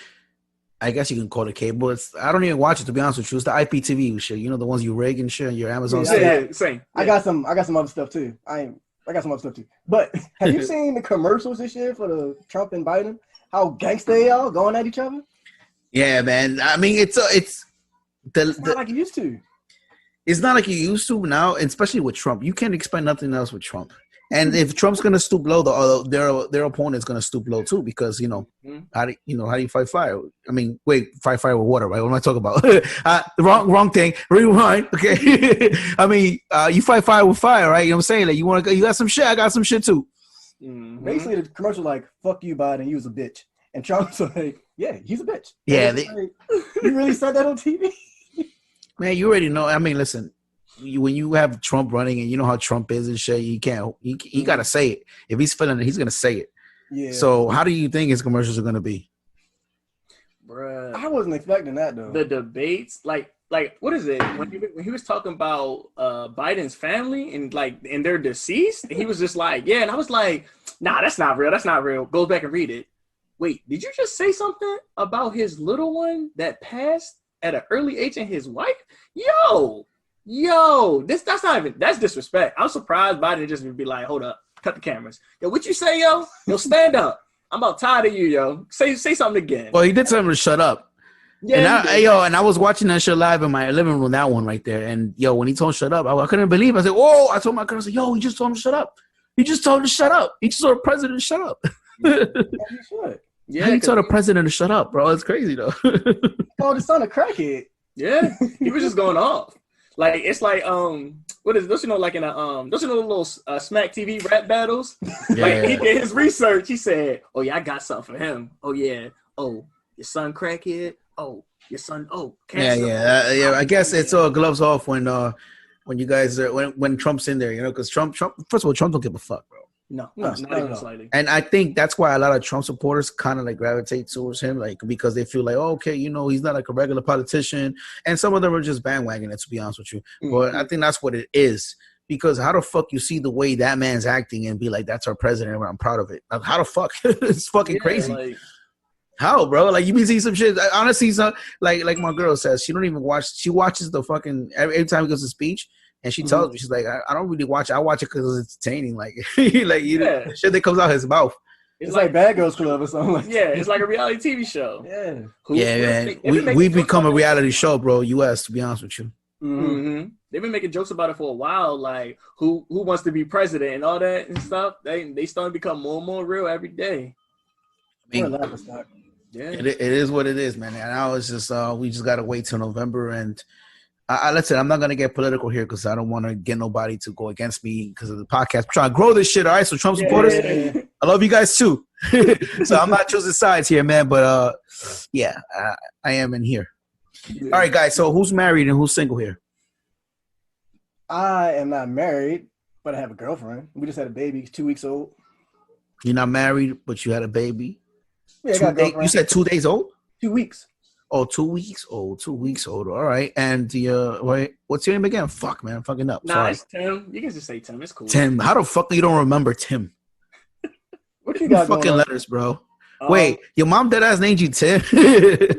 I guess you can call it cable. I don't even watch it, to be honest with you. It's the IPTV shit. You know, the ones you rig and shit on your Amazon. Yeah, same. Yeah. I got some other stuff too. I got some other stuff too. But have you seen the commercials this year for the Trump and Biden? How gangsta they are going at each other? Yeah, man. I mean, it's not like it used to. It's not like you used to now, especially with Trump. You can't expect nothing else with Trump. And if Trump's gonna stoop low, their opponent's gonna stoop low too, because how do you fight fire? I mean, fight fire with water, right? What am I talking about? Wrong thing. Rewind. Okay. I mean, you fight fire with fire, right? You know what I'm saying? Like you got some shit, I got some shit too. Mm-hmm. Basically, the commercial like, "Fuck you, Biden, you was a bitch," and Trump's like, "Yeah, he's a bitch." Yeah, like, you really said that on TV? Man, you already know. I mean, listen. When you have Trump running and you know how Trump is and shit, you can't. He gotta say it. If he's feeling it, he's gonna say it. Yeah. So how do you think his commercials are gonna be? Bruh. I wasn't expecting that though. The debates, like what is it? When he was talking about Biden's family and they're deceased, he was just like, yeah, and I was like, nah, that's not real. That's not real. Go back and read it. Wait, did you just say something about his little one that passed at an early age and his wife? Yo, that's disrespect. I'm surprised Biden just be like, hold up, cut the cameras. Yo, what you say, yo? Yo, stand up. I'm about tired of you, yo. Say something again. Well, he did tell him to shut up. Yeah, and I was watching that shit live in my living room, that one right there. And yo, when he told him to shut up, I couldn't believe it. I said, whoa, I told my cousin, yo, he just told him to shut up. He just told him to shut up. He just told the president to shut up. Yeah, he should. Yeah, he told the president to shut up, bro. It's crazy though. Oh, the son of crackhead. Yeah, he was just going off. Like it's like what is this? Like in a those little Smack TV rap battles. Yeah. Like he did his research. He said, "Oh yeah, I got something for him. Oh yeah. Oh, your son crackhead. Oh, your son. Oh, cancer. Yeah. I guess it's all gloves off when you guys are when Trump's in there, because Trump. First of all, Trump don't give a fuck, bro. No, not even slightly. And I think that's why a lot of Trump supporters kind of like gravitate towards him, like because they feel like, oh, okay, he's not like a regular politician, and some of them are just bandwagoning it, to be honest with you. Mm-hmm. But I think that's what it is, because how the fuck you see the way that man's acting and be like, that's our president, and I'm proud of it. Like, how the fuck? It's fucking crazy. Like, how, bro? Like you be seeing some shit. Honestly, like my girl says, she don't even watch. She watches the fucking every time he gives a speech. And she tells me, she's like, I don't really watch it. I watch it because it's entertaining. Like, the shit that comes out his mouth. It's like Bad Girls Club or something. Like yeah, it's like a reality TV show. Yeah. Man. We become a reality show, bro. US, to be honest with you. Mm-hmm. They've been making jokes about it for a while, like who wants to be president and all that and stuff. They starting to become more and more real every day. I mean, yeah, it is what it is, man. And I was just we just gotta wait till November and. Listen, I'm not going to get political here because I don't want to get nobody to go against me because of the podcast. I'm trying to grow this shit, all right? So Trump supporters, I love you guys too. So I'm not choosing sides here, man. But, I am in here. Yeah. All right, guys. So who's married and who's single here? I am not married, but I have a girlfriend. We just had a baby. He's 2 weeks old. You're not married, but you had a baby? Yeah, you said 2 days old? 2 weeks. Oh, 2 weeks old. 2 weeks old. All right. And what's your name again? Fuck, man. I'm fucking up. Nah, sorry. It's Tim. You can just say Tim. It's cool. Tim. How the fuck you don't remember Tim? What you got fucking letters, bro? Wait, your mom dead ass named you Tim?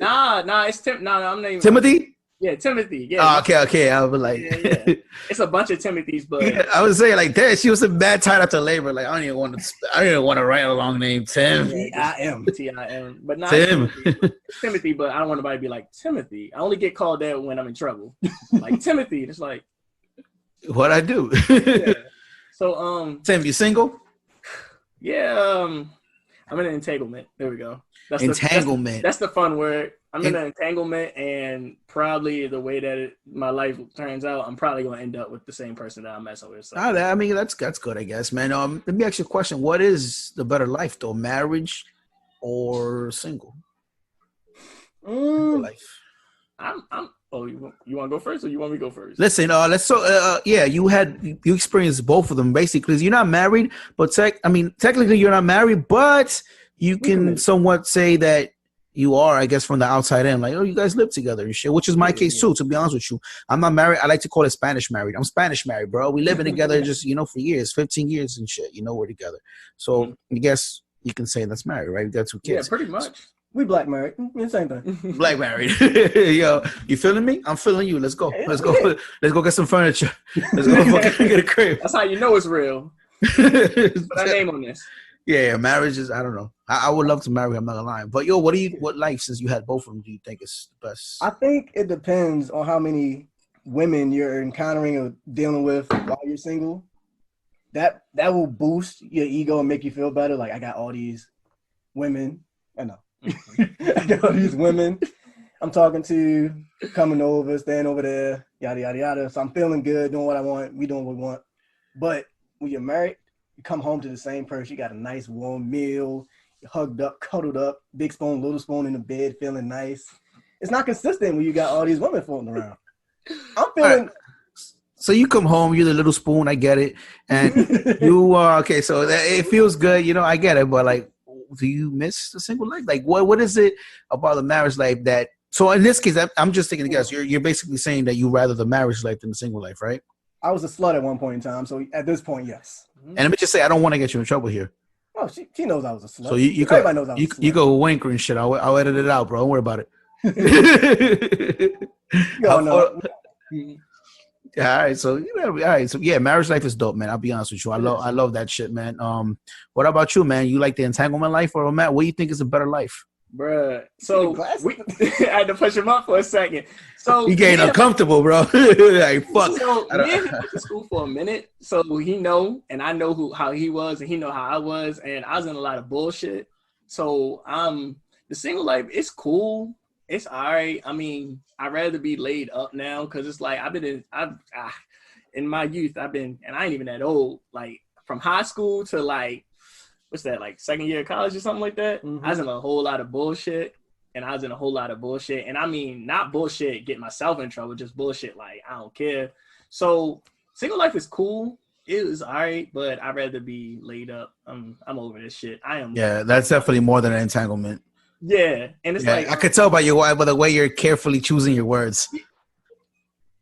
Nah, it's Tim. Nah, I'm naming Timothy. Yeah, Timothy. Yeah. Oh, okay. I was like, yeah. It's a bunch of Timothys, but I was saying like that. She was a bad tied up to labor. Like I don't even want to write a long name. Tim. Tim. Tim. But not Tim. Timothy. But I don't want nobody to be like Timothy. I only get called that when I'm in trouble. Like Timothy. It's like what I do. Yeah. So Tim, you single? Yeah. I'm in an entanglement. There we go. That's Entanglement. That's the fun word. I'm in an entanglement, and probably the way that my life turns out, I'm probably going to end up with the same person that I'm messing with. So. I mean, that's good, I guess, man. Let me ask you a question. What is the better life, though? Marriage or single? Life. Oh, you want to go first, or you want me to go first? Listen, you experienced both of them basically. You're not married, but technically you're not married, but you can somewhat say that you are, I guess, from the outside in, like, oh, you guys live together and shit, which is my case too, to be honest with you. I'm not married. I like to call it Spanish married. I'm Spanish married, bro. We living together just, for years, 15 years and shit. We're together. So I guess you can say that's married, right? We got 2 kids. Yeah, pretty much. We black married. Same thing. Black married. Yo, you feeling me? I'm feeling you. Let's go. Let's go. Let's go get some furniture. Let's go fucking get a crib. That's how you know it's real. Put our name on this. Yeah, marriage is, I don't know. I would love to marry, I'm not gonna lie. But yo, what life, since you had both of them, do you think is the best? I think it depends on how many women you're encountering or dealing with while you're single. That will boost your ego and make you feel better. Like, I got all these women. I know. I got all these women I'm talking to, coming over, staying over there, yada, yada, yada. So I'm feeling good, doing what I want. We doing what we want. But when you're married, you come home to the same person. You got a nice warm meal. You're hugged up, cuddled up, big spoon, little spoon in the bed, feeling nice. It's not consistent when you got all these women floating around. I'm feeling... Right. So you come home, you're the little spoon, I get it. And you are, okay, so it feels good, I get it. But, like, do you miss the single life? Like, what is it about the marriage life that... So in this case, I'm just taking a guess. You're basically saying that you rather the marriage life than the single life, right? I was a slut at one point in time, so at this point, yes. And let me just say, I don't want to get you in trouble here. Oh, she knows I was a slut. So everybody knows I was a slut. You go wanker and shit. I'll edit it out, bro. Don't worry about it. All right, so yeah, marriage life is dope, man. I'll be honest with you. I love that shit, man. What about you, man? You like the entanglement life, or Matt? What do you think is a better life? Bruh, so I had to push him up for a second. So he getting uncomfortable, bro. Like, fuck. So me and him went to school for a minute, so he know, and I know how he was, and he know how I was, and I was in a lot of bullshit. So the single life, it's cool, it's all right. I mean, I'd rather be laid up now, because it's like in my youth, and I ain't even that old. Like, from high school to like, what's that, like second year of college or something like that? Mm-hmm. I was in a whole lot of bullshit. And I mean, not bullshit, get myself in trouble, just bullshit, like, I don't care. So single life is cool. It was all right, but I'd rather be laid up. I'm over this shit. I am. Yeah, that's definitely more than an entanglement. Yeah. And it's like, I could tell by the way you're carefully choosing your words.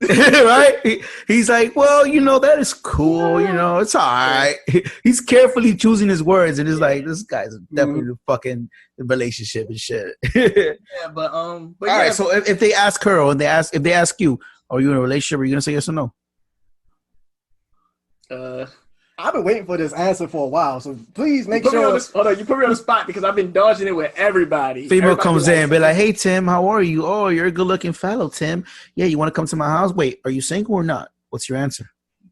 Right? He's like, well, that is cool. It's all right. He's carefully choosing his words, and it's like, this guy's definitely fucking relationship and shit. Yeah, but all right. So if they ask her, or if they ask you, are you in a relationship? Are you gonna say yes or no? I've been waiting for this answer for a while, so please make sure. Hold on, you put me on the spot because I've been dodging it with everybody. Female comes in and be like, hey, Tim, how are you? Oh, you're a good-looking fellow, Tim. Yeah, you want to come to my house? Wait, are you single or not? What's your answer?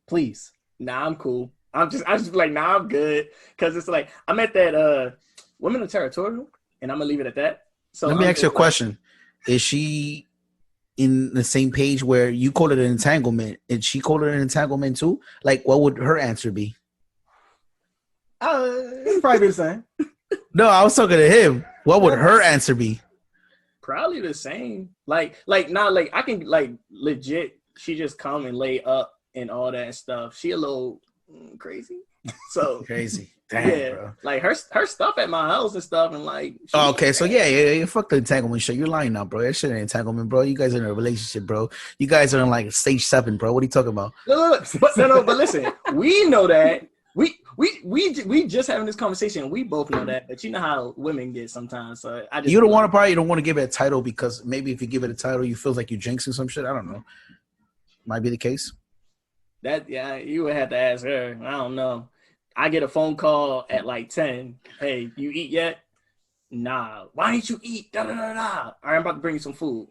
Please. Nah, I'm cool. I'm just like, nah, I'm good. Because it's like, I'm at that Women are Territorial, and I'm going to leave it at that. So let me ask you a question. Is she in the same page where you call it an entanglement and she called it an entanglement too? Like, what would her answer be? Probably the same. No, I was talking to him. What would her answer be? Probably the same. Like I can like legit. She just come and lay up and all that stuff. She a little crazy. So crazy. Damn, yeah, bro. Like her stuff at my house and stuff, and like. Okay, so yeah, fuck the entanglement shit. You're lying now, bro. That shit ain't entanglement, bro. You guys are in a relationship, bro. You guys are in like stage 7, bro. What are you talking about? No, but listen, we know that, We just having this conversation. We both know that, but you know how women get sometimes. So I just You don't want to give it a title because maybe if you give it a title, you feel like you're jinxing some shit. I don't know. Might be the case. You would have to ask her. I don't know. I get a phone call at like 10. Hey, you eat yet? Nah. Why didn't you eat? Da da da da. All right, I'm about to bring you some food.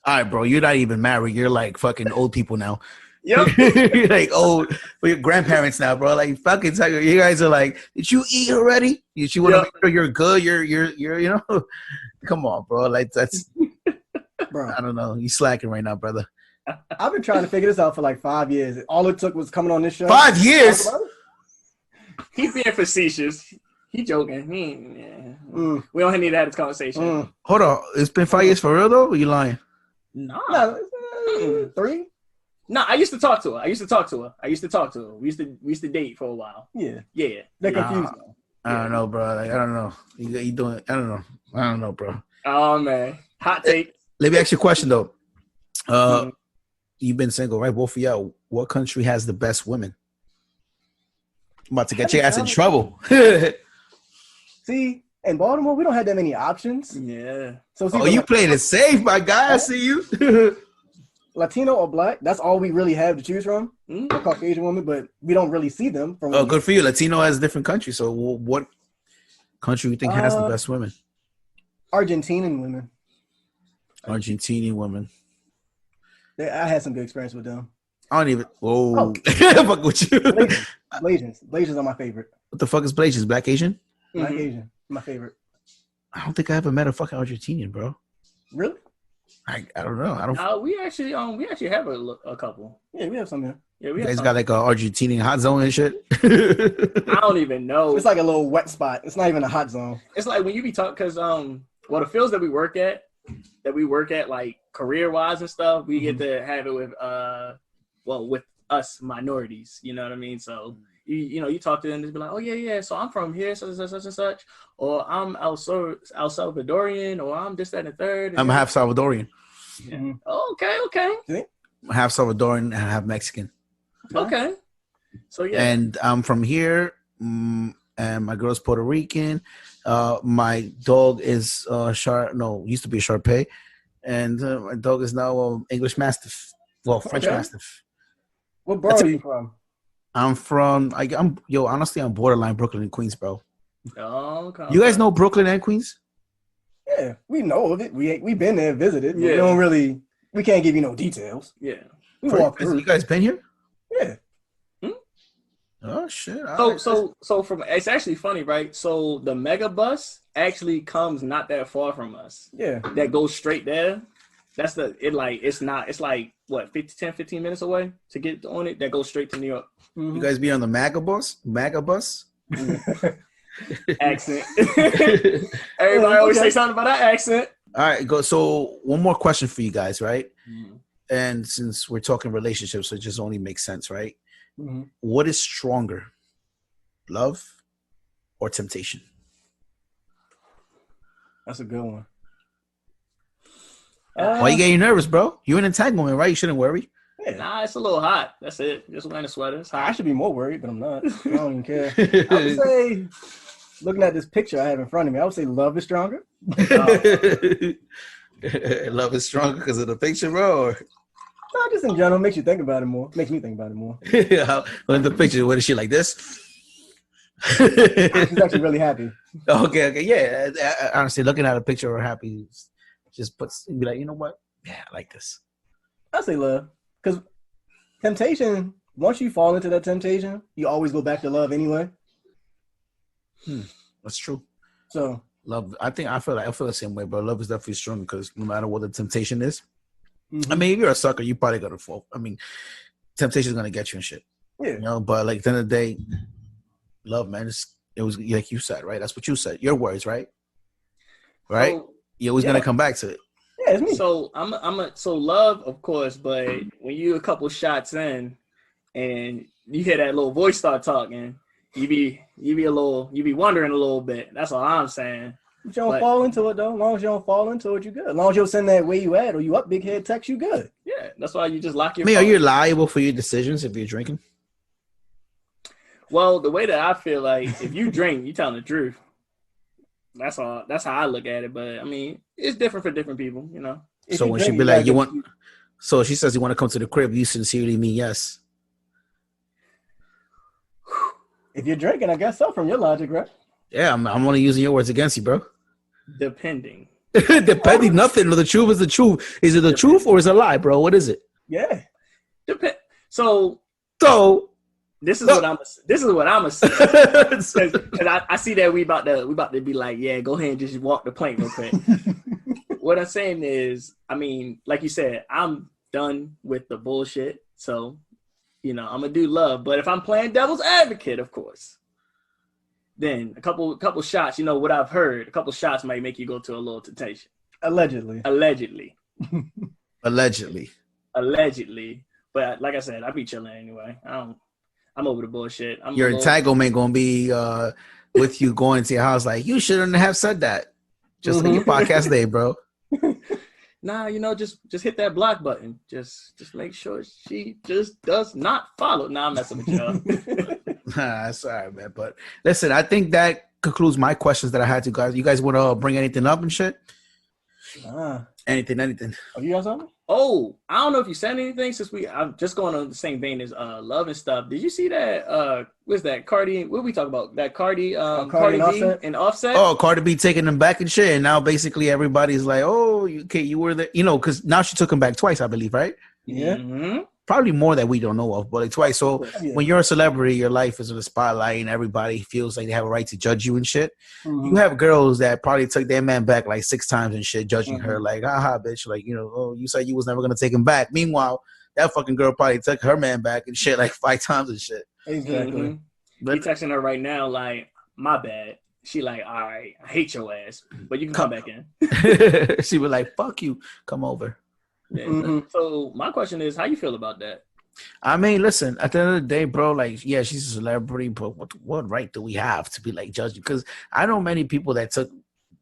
All right, bro. You're not even married. You're like fucking old people now. Yep. You're like old for your grandparents now, bro. Like fucking, you guys are like, did you eat already? You want to make sure you're good. You're, you know, come on, bro. Like that's, Bro. I don't know. You slacking right now, brother. I've been trying to figure this out for like 5 years. All it took was coming on this show. 5 years. He's being facetious. He joking. We don't need to have this conversation. Hold on. It's been 5 years for real though? Or you lying? No, 3. No, I used to talk to her. We used to date for a while. Yeah. They're They're confused. I don't know, bro. Like, I don't know. You doing? I don't know, bro. Oh man, hot take. Let me ask you a question though. You've been single, right? Both of y'all. What country has the best women? I'm about to get your ass in trouble. See, in Baltimore, we don't have that many options. Yeah. So you playing it safe, my guy. I see you. Latino or black, that's all we really have to choose from. A Caucasian woman, but we don't really see them. Good for you. Latino has a different country. So what country you think has the best women? Argentinian women. Argentinian women. I had some good experience with them. I don't even. Whoa. Fuck with you. Blasians are my favorite. What the fuck is Blasians? Black Asian? Black Asian. My favorite. I don't think I ever met a fucking Argentinian, bro. Really? I don't know. We actually have a couple. Yeah, we have some here. Yeah, you guys got like a Argentinian hot zone and shit. I don't even know. It's like a little wet spot. It's not even a hot zone. It's like when you be talking because the fields that we work at like career wise and stuff, we get to have it with with us minorities. You know what I mean? So you talk to them and be like, oh yeah. So I'm from here, such and such, or I'm El Salvadorian, or I'm this, that, and the third. I'm half Salvadorian. Yeah. Oh, okay. I'm half Salvadorian and half Mexican. Okay. So yeah. And I'm from here, and my girl's Puerto Rican. My dog is used to be a Shar Pei, and my dog is now English Mastiff. Well, French Mastiff. What borough are you from? I'm from. Honestly, I'm borderline Brooklyn and Queens, bro. Oh, okay. You guys know Brooklyn and Queens? Yeah, we know of it. We've been there, visited. But Yeah. We can't give you no details. Yeah. We walk through. You guys been here? Yeah. Oh shit! So from it's actually funny, right? So the mega bus actually comes not that far from us. Yeah. That goes straight there. That's it's like what 15 minutes away to get on it. That goes straight to New York. Mm-hmm. You guys be on the MAGA bus? Accent. Everybody always say something about that accent. All right, go. So one more question for you guys, right? Mm-hmm. And since we're talking relationships, it just only makes sense, right? Mm-hmm. What is stronger, love or temptation? That's a good one. Why you getting nervous, bro? You're in entanglement, right? You shouldn't worry. Yeah. Nah, it's a little hot. That's it. Just wearing a sweater. It's hot. I should be more worried, but I'm not. I don't even care. I would say, looking at this picture I have in front of me, I would say love is stronger. Love is stronger because of the picture, bro? Or? No, just in general, makes me think about it more. When the picture, what is she like this? She's actually really happy. Okay. Yeah. Honestly, looking at a picture of her happy just be like, you know what? Yeah, I like this. I say love. Because temptation, once you fall into that temptation, you always go back to love anyway. That's true. So love, I feel the same way, bro. Love is definitely strong because no matter what the temptation is, I mean, if you're a sucker, you probably gotta fall. I mean, temptation is gonna get you and shit. Yeah. You know, but like at the end of the day, love, man, it was like you said, right? That's what you said. Your words, right? Right? So, you're always gonna come back to it. Yeah, it's me. So so love, of course, but when you a couple shots in and you hear that little voice start talking, you be wondering a little bit. That's all I'm saying. But you don't fall into it though. As long as you don't fall into it, you good. As long as you don't send that where you at or you up big head text, you good. Yeah, that's why you just lock your phone. Are you liable for your decisions if you're drinking? Well, the way that I feel like, if you drink, you telling the truth. That's all. That's how I look at it. But I mean, it's different for different people, you know. So when she be like, "You want," so she says, "You want to come to the crib," you sincerely mean yes. If you're drinking, I guess so. From your logic, right? Yeah, I'm only using your words against you, bro. Depending. Depending, nothing. The truth is the truth. Is it the truth or is it a lie, bro? What is it? Yeah. So this is what I'm saying. Because I see that we about to be like, yeah, go ahead and just walk the plank real quick. What I'm saying is, I mean, like you said, I'm done with the bullshit. So, you know, I'm gonna do love. But if I'm playing devil's advocate, of course, then a couple shots, you know what I've heard, a couple shots might make you go to a little temptation. Allegedly. But like I said, I be chilling anyway. I'm over the bullshit. Your entanglement gonna be with you going to your house like, you shouldn't have said that. Just like your podcast day, bro. Nah, you know, just hit that block button. Just make sure she just does not follow. Nah, I'm messing with y'all. Sorry, man. But listen, I think that concludes my questions that I had to guys. You guys want to bring anything up and shit? Anything. Oh, you got something? Oh, I don't know if you said anything since I'm just going on the same vein as love and stuff. Did you see that? What's that? Cardi? What we talk about? That Cardi Cardi B and Offset? Oh, Cardi B taking them back and shit. And now basically everybody's like, oh, you were there, you know, because now she took him back twice, I believe, right? Yeah. Mm-hmm. Probably more that we don't know of, but like twice. So when you're a celebrity, your life is in the spotlight and everybody feels like they have a right to judge you and shit. Mm-hmm. You have girls that probably took their man back like 6 times and shit, judging her like, haha, bitch. Like, you know, oh, you said you was never going to take him back. Meanwhile, that fucking girl probably took her man back and shit like 5 times and shit. Exactly. Mm-hmm. He texting her right now like, my bad. She like, all right, I hate your ass, but you can come back in. She was like, fuck you, come over. Yeah. Mm-hmm. So my question is, how you feel about that? I mean, listen, at the end of the day, bro, like, yeah, she's a celebrity, but what right do we have to be like judging? Because I know many people that took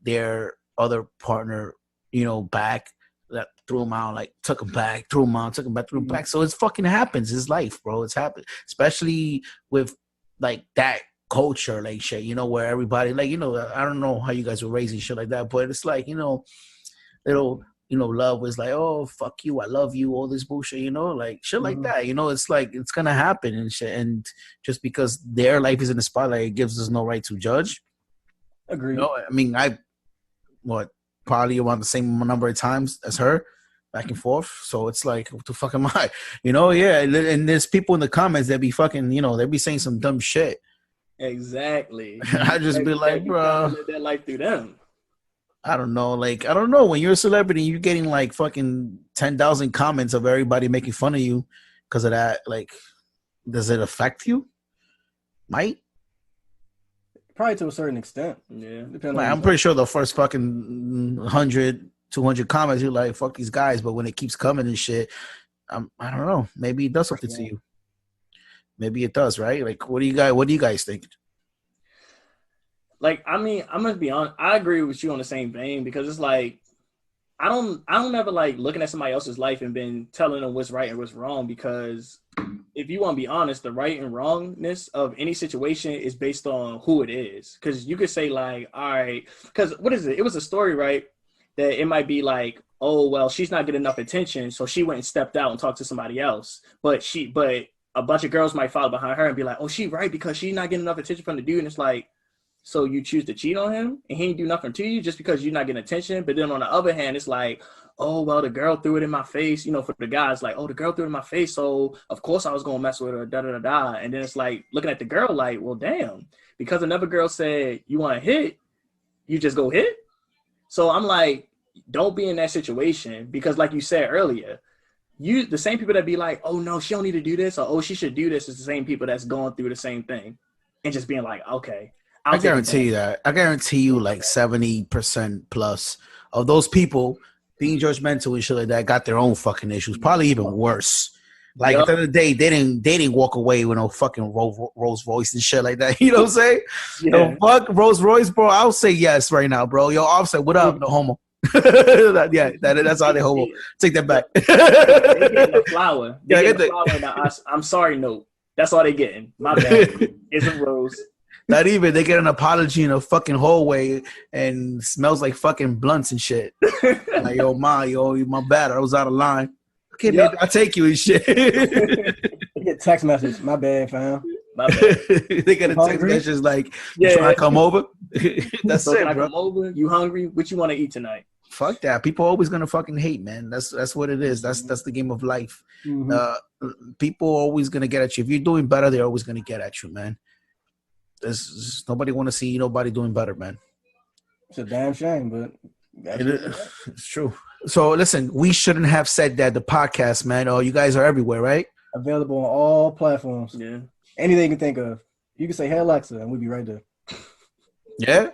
their other partner, you know, back, that threw him out, like took him back, threw him out, took him back, threw him back. So it's fucking happens. It's life, bro. It's happened, especially with like that culture, like shit, you know, where everybody, like, you know, I don't know how you guys were raising shit like that, but it's like, you know, little. You know, love was like, oh, fuck you, I love you, all this bullshit, you know, like shit like that. You know, it's like, it's going to happen and shit. And just because their life is in the spotlight, it gives us no right to judge. Agreed. You know, I mean, probably around the same number of times as her, back and forth. So it's like, what the fuck am I? You know, yeah. And there's people in the comments that be fucking, you know, they be saying some dumb shit. Exactly. I just be like, bro. Live that life through them. I don't know. When you're a celebrity, you're getting like fucking 10,000 comments of everybody making fun of you because of that. Like, does it affect you? Might. Probably to a certain extent. Yeah. I'm pretty sure the first fucking 100, 200 comments, you're like, fuck these guys. But when it keeps coming and shit, I don't know. Maybe it does something to you. Maybe it does, right? Like, what do you guys think? Like, I mean, I'm gonna be honest. I agree with you on the same vein because it's like I don't ever like looking at somebody else's life and been telling them what's right and what's wrong, because if you want to be honest, the right and wrongness of any situation is based on who it is. Because you could say like, all right, because what is it? It was a story, right? That it might be like, oh well, she's not getting enough attention, so she went and stepped out and talked to somebody else. But a bunch of girls might follow behind her and be like, oh, she right because she's not getting enough attention from the dude, and it's like. So you choose to cheat on him and he ain't do nothing to you just because you're not getting attention. But then on the other hand, it's like, oh, well, the girl threw it in my face. You know, for the guys, like, oh, the girl threw it in my face. So, of course, I was going to mess with her, da-da-da-da. And then it's like looking at the girl like, well, damn, because another girl said you want to hit, you just go hit. So I'm like, don't be in that situation because like you said earlier, the same people that be like, oh, no, she don't need to do this or, oh, she should do this is the same people that's going through the same thing and just being like, okay. I guarantee you that. I guarantee you like 70% plus of those people being judgmental and shit like that got their own fucking issues. Probably even worse. Like at the end of the day, they didn't walk away with no fucking Rolls Royce and shit like that. You know what I'm saying? Yeah. The fuck Rolls Royce, bro. I'll say yes right now, bro. Yo, Offset, what up? No homo. That's how they homo. Take that back. They getting the flower. They getting the flower in the I'm sorry note. That's all they getting. My bad. It's a rose. Not even. They get an apology in a fucking hallway and smells like fucking blunts and shit. Like, yo, my bad. I was out of line. Okay, Yep. baby, I'll take you and shit. You get text message. My bad, fam. My bad. They get a text Hungry? message like, you trying to come over? That's So can it, I bro. come over? You hungry? What you want to eat tonight? Fuck that. People are always gonna fucking hate, man. That's what it is. That's the game of life. People are always gonna get at you. If you're doing better, they're always gonna get at you, man. There's nobody want to see nobody doing better, man. It's a damn shame, but It's true. So listen, we shouldn't have said that. The podcast, man. Oh, you guys are everywhere, right? available on all platforms. Yeah. Anything you can think of. You can say, "Hey Alexa," and we'll be right there. Yeah.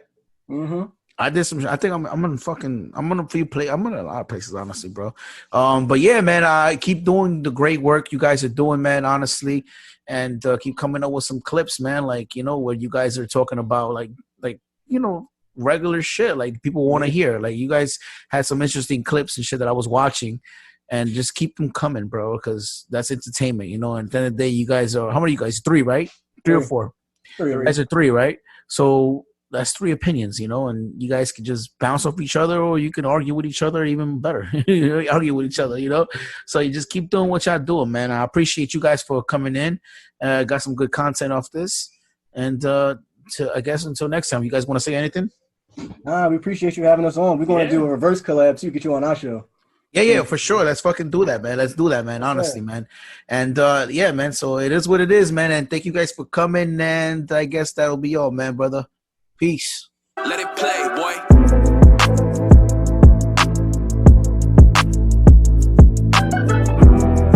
Mm-hmm. I did some. I think I'm gonna a few play. I'm in a lot of places, honestly, bro. But yeah, man, I keep doing the great work you guys are doing, man. Honestly, and keep coming up with some clips, man. Like where you guys are talking about like regular shit, like people want to hear. Like you guys had some interesting clips and shit that I was watching, and just keep them coming, bro, because that's entertainment, And at the end of the day, you guys are how many? You guys 3, right? 3 or 4. 3. You guys are 3, right? So that's 3 opinions, and you guys can just bounce off each other, or you can argue with each other even better. Argue with each other, So you just keep doing what y'all doing, man. I appreciate you guys for coming in. Got some good content off this. And I guess until next time, you guys want to say anything? We appreciate you having us on. We're going to do a reverse collab too, get you on our show. Yeah, for sure. Let's fucking do that, man. Let's do that, man. Honestly, man. And yeah, man. So it is what it is, man. And thank you guys for coming. And I guess that'll be all, man, brother. Peace. Let it play, boy.